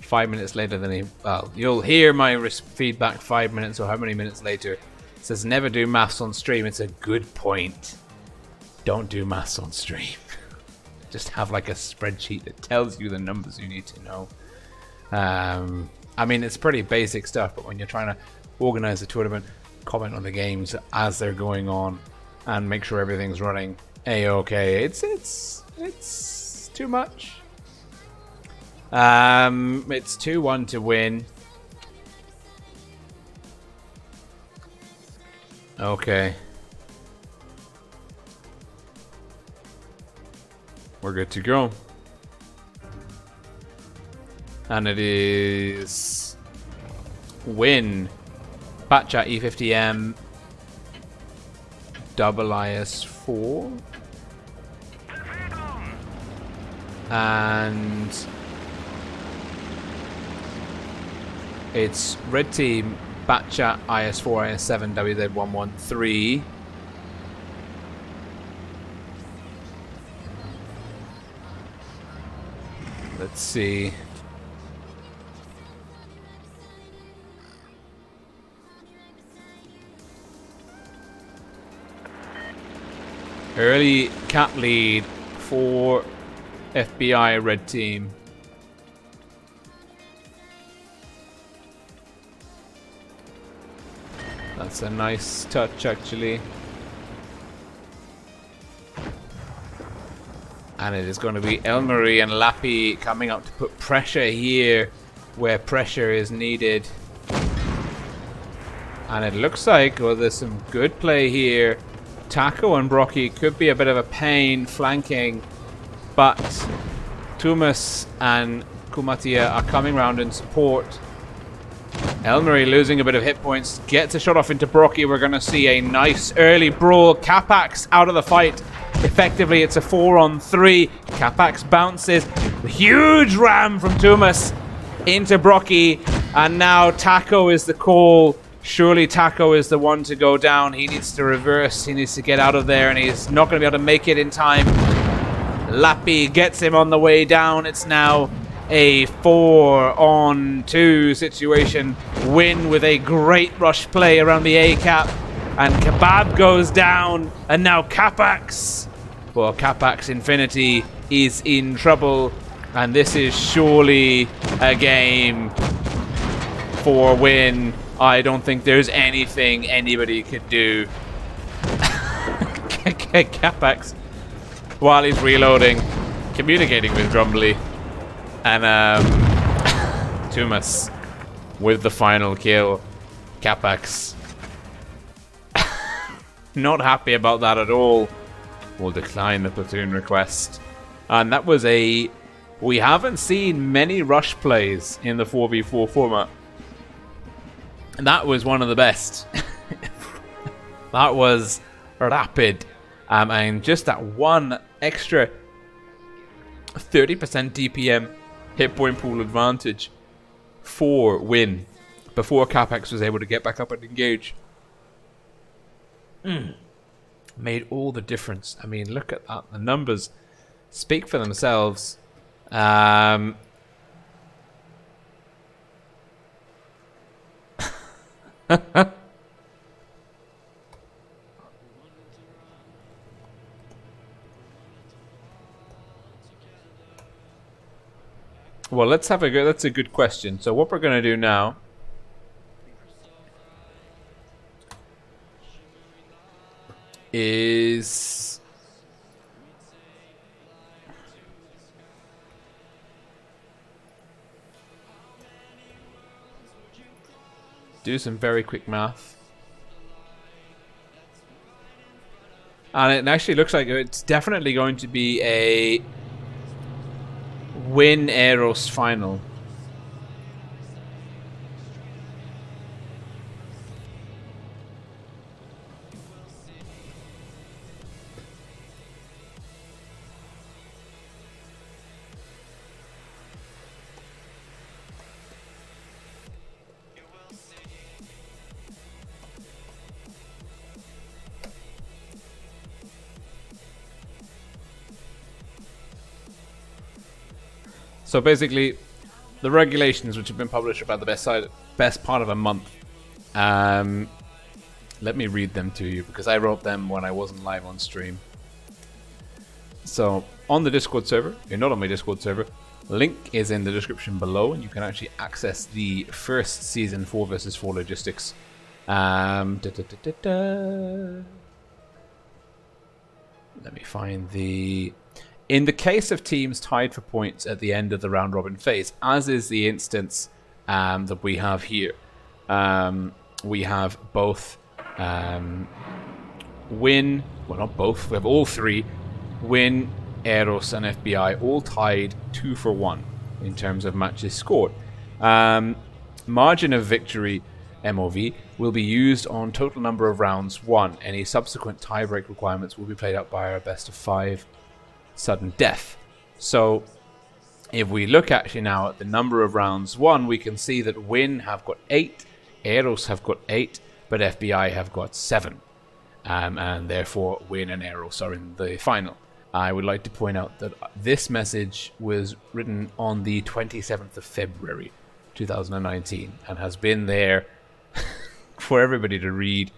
5 minutes later than he... Well, you'll hear my feedback 5 minutes or how many minutes later. It says, never do maths on stream. It's a good point. Don't do maths on stream. Just have like a spreadsheet that tells you the numbers you need to know. I mean, it's pretty basic stuff, but when you're trying to organize a tournament, comment on the games as they're going on and make sure everything's running a-okay. It's too much. It's 2-1 to win. Okay. We're good to go. And it is Win, Batchat E50M, double IS4. And it's Red Team, Batchat, IS4, IS7, WZ113. Let's see. Early cap lead for FBI Red Team. That's a nice touch, actually. And it is going to be Elmarie and Lappy coming up to put pressure here where pressure is needed. And it looks like, well, there's some good play here. Taco and Brocky could be a bit of a pain flanking, but Tumas and Kumauttaja are coming round in support. Elmarie losing a bit of hit points, gets a shot off into Brocky. We're going to see a nice early brawl. Capax out of the fight Effectively, it's a 4-on-3. Capax bounces. The huge ram from Tumas into Brocky. And now Taco is the call. Surely Taco is the one to go down. He needs to reverse. He needs to get out of there, and he's not going to be able to make it in time. Lappy gets him on the way down. It's now a 4-on-2 situation. Win with a great rush play around the A-cap. And Kebab goes down. And now Capax. Well, CapaxInfinity is in trouble. And this is surely a game for Win. I don't think there's anything anybody could do. Capax, while he's reloading, communicating with Grumbly. And Tumas with the final kill. Capax not happy about that at all. Will decline the platoon request. And that was a... We haven't seen many rush plays in the 4v4 format. And that was one of the best. That was rapid. And just that one extra 30% DPM hit point pool advantage for Win before Capax was able to get back up and engage. Made all the difference. I mean, look at that. The numbers speak for themselves. Well, let's have a go. That's a good question. So what we're going to do now is do some very quick math. And it actually looks like it's definitely going to be a Win EROS final. So basically, the regulations which have been published about the best part of a month. Let me read them to you because I wrote them when I wasn't live on stream. So on the Discord server, you're not on my Discord server, link is in the description below, and you can actually access the first season 4 vs 4 logistics. Let me find the... In the case of teams tied for points at the end of the round robin phase, as is the instance that we have here, we have both Win, well not both, we have all three, Win, EROS and FBI all tied 2-for-1 in terms of matches scored. Margin of victory, MOV, will be used on total number of rounds won. Any subsequent tiebreak requirements will be played out by our best of 5 sudden death. So if we look actually now at the number of rounds won, we can see that Win have got 8, EROS have got 8, but FBI have got 7. And therefore Win and EROS are in the final. I would like to point out that this message was written on the 27th of February 2019 and has been there for everybody to read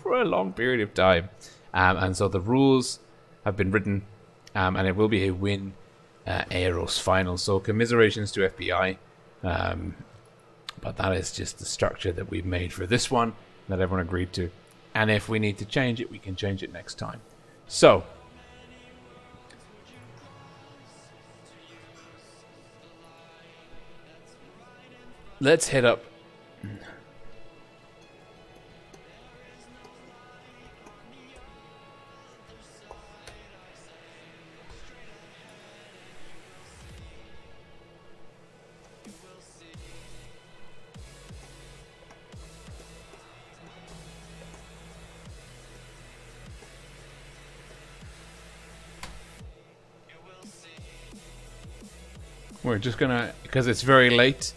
for a long period of time. And so the rules have been written, and it will be a Win EROS final. So commiserations to FBI. But that is just the structure that we've made for this one that everyone agreed to. And if we need to change it, we can change it next time. So let's hit up we're just gonna, because it's very late,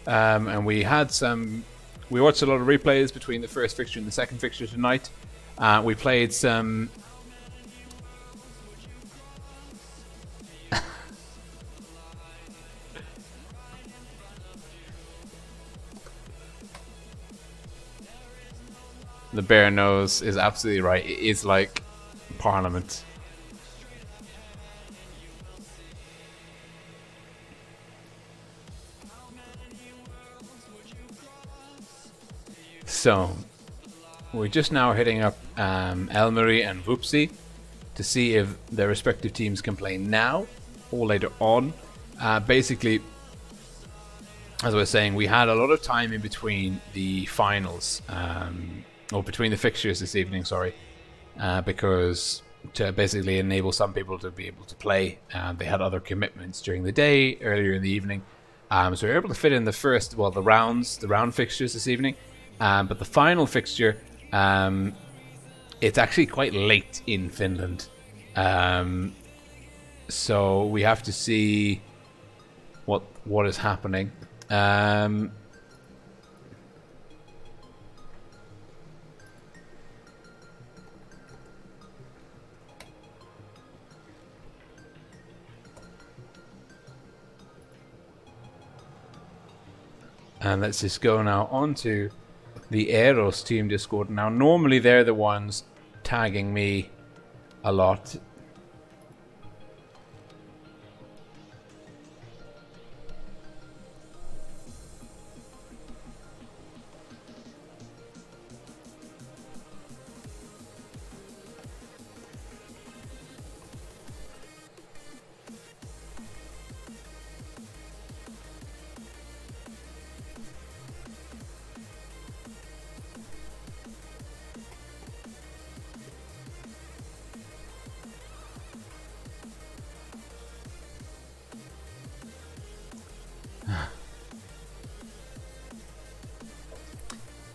and we watched a lot of replays between the first fixture and the second fixture tonight. We played some the bear nose is absolutely right. It is like Parliament. So we're just now hitting up Elmery and Vupsi to see if their respective teams can play now or later on. Basically, as I was saying, we had a lot of time in between the finals, or between the fixtures this evening, sorry, because to basically enable some people to be able to play. They had other commitments during the day, earlier in the evening. So we were able to fit in the round fixtures this evening. But the final fixture, it's actually quite late in Finland. So we have to see what is happening. And let's just go now onto the EROS team Discord. Now, normally they're the ones tagging me a lot.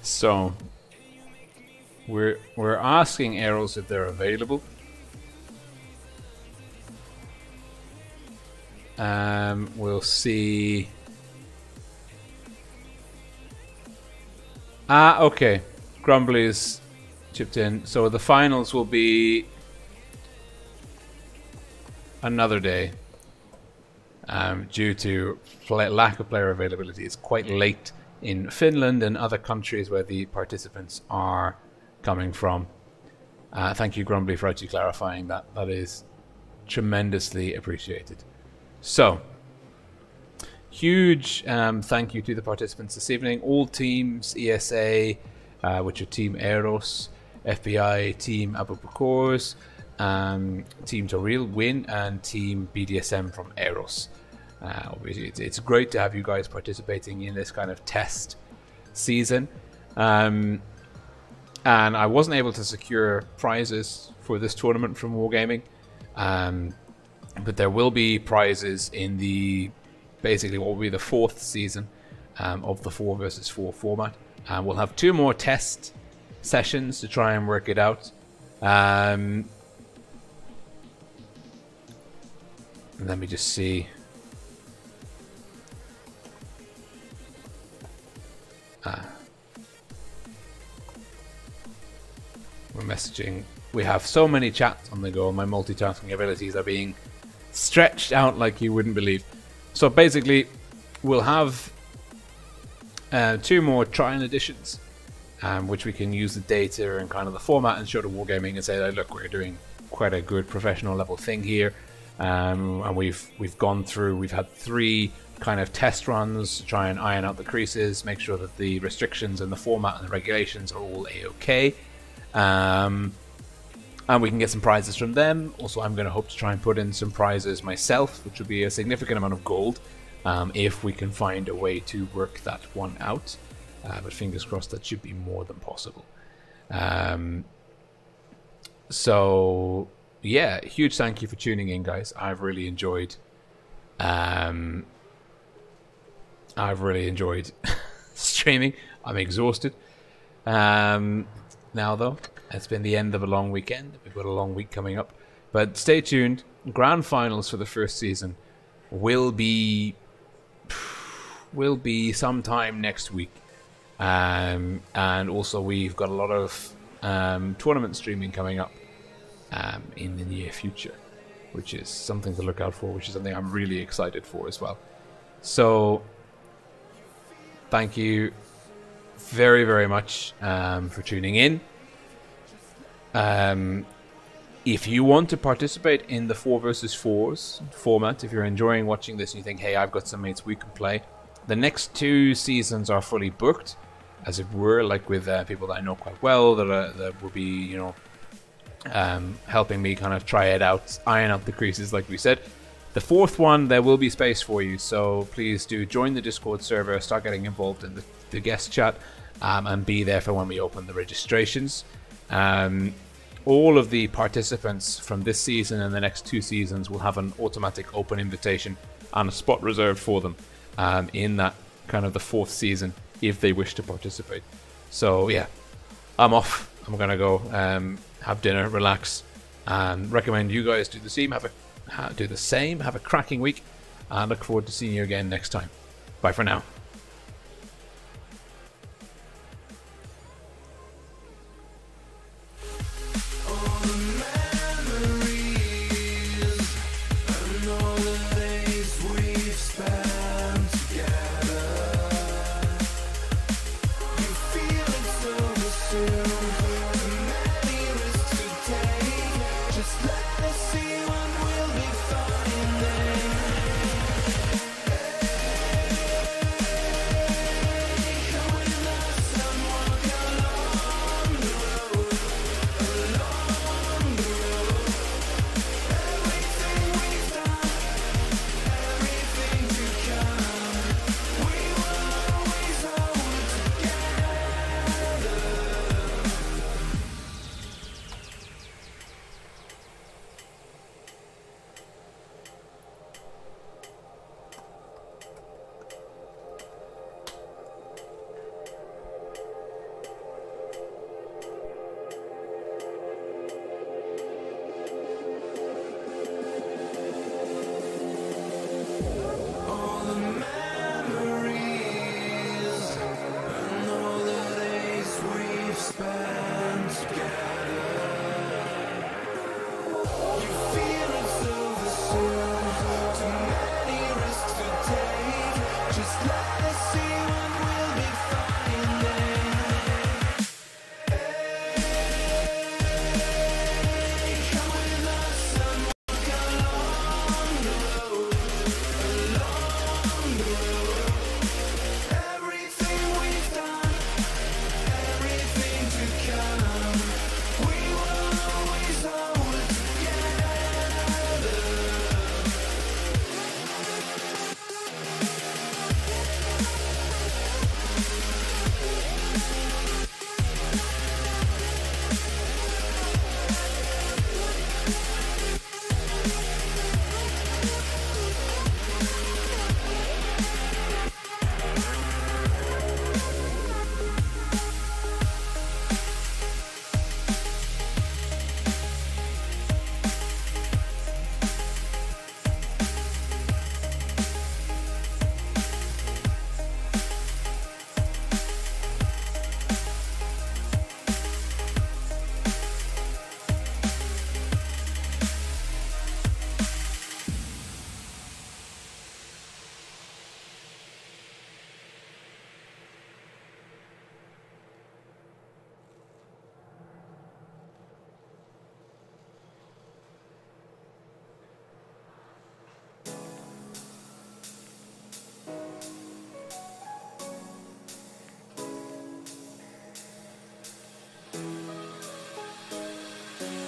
So we're asking EROS if they're available. We'll see. Okay. Grumbly's chipped in. So the finals will be another day. Due to lack of player availability. It's quite late in Finland and other countries where the participants are coming from. Thank you, Grumbly, for actually clarifying that. That is tremendously appreciated. So, huge thank you to the participants this evening. All teams, ESA, which are Team EROS, FBI, Team Abubakors, Team Torille, Win, and Team BDSM from EROS. Obviously, it's great to have you guys participating in this kind of test season. And I wasn't able to secure prizes for this tournament from Wargaming. But there will be prizes in the basically what will be the fourth season of the 4 versus 4 format. We'll have 2 more test sessions to try and work it out. Let me just see. We're messaging. We have so many chats on the go. My multitasking abilities are being stretched out like you wouldn't believe. So basically, we'll have 2 more trial editions, which we can use the data and kind of the format and show to Wargaming and say, look, we're doing quite a good professional level thing here. And we've gone through. We've had 3 kind of test runs to try and iron out the creases, make sure that the restrictions and the format and the regulations are all a-okay. And we can get some prizes from them. Also, I'm going to hope to try and put in some prizes myself, which would be a significant amount of gold, if we can find a way to work that one out. But fingers crossed, that should be more than possible. So, yeah, huge thank you for tuning in, guys. I've really enjoyed streaming. I'm exhausted. Now, though, it's been the end of a long weekend. We've got a long week coming up. But stay tuned. Grand finals for the first season will be sometime next week. And also we've got a lot of tournament streaming coming up in the near future, which is something to look out for, which is something I'm really excited for as well. So thank you very, very much for tuning in. If you want to participate in the 4 versus 4s format, if you're enjoying watching this and you think, hey, I've got some mates we can play, the next 2 seasons are fully booked, as it were, like with people that I know quite well that will be, you know, helping me kind of try it out, iron out the creases, like we said. The 4th one, there will be space for you, so please do join the Discord server, start getting involved in the guest chat, and be there for when we open the registrations. All of the participants from this season and the next 2 seasons will have an automatic open invitation and a spot reserved for them in that kind of the 4th season if they wish to participate. So yeah, I'm off. I'm gonna go have dinner, relax, and recommend you guys do the same. Have a cracking week, and look forward to seeing you again next time. Bye for now.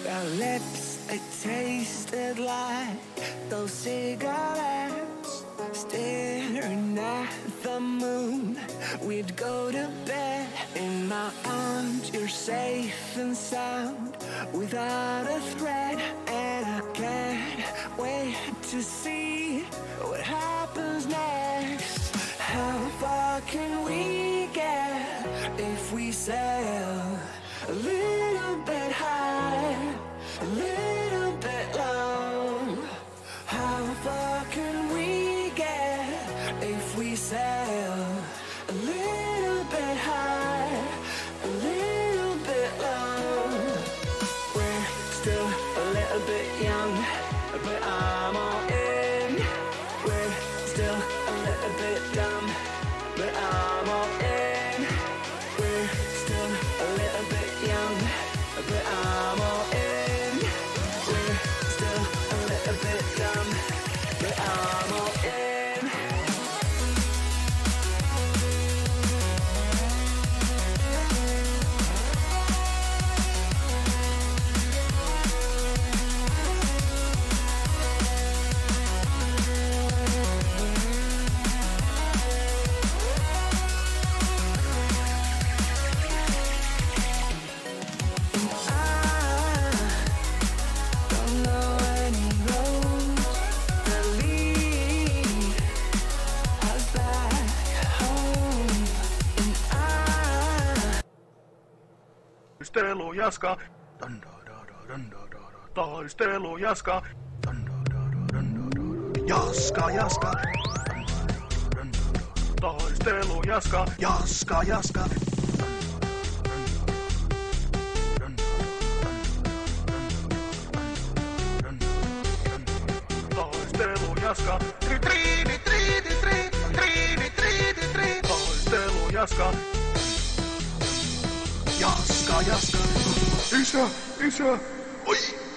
Our lips, it tasted like those cigarettes. Staring at the moon, we'd go to bed. In my arms, you're safe and sound, without a threat. And I can't wait to see what happens next. How far can we get if we sail a little bit high, a little bit low? How far can we bit dumb, but I'm all in. Taistelu jaska, taistelu jaska, jaska jaska, taistelu jaska, jaska jaska. Taistelu jaska, triini triini triini triini triini triini. Taistelu jaska. Jaska, jaska. Isä, isä. Oi.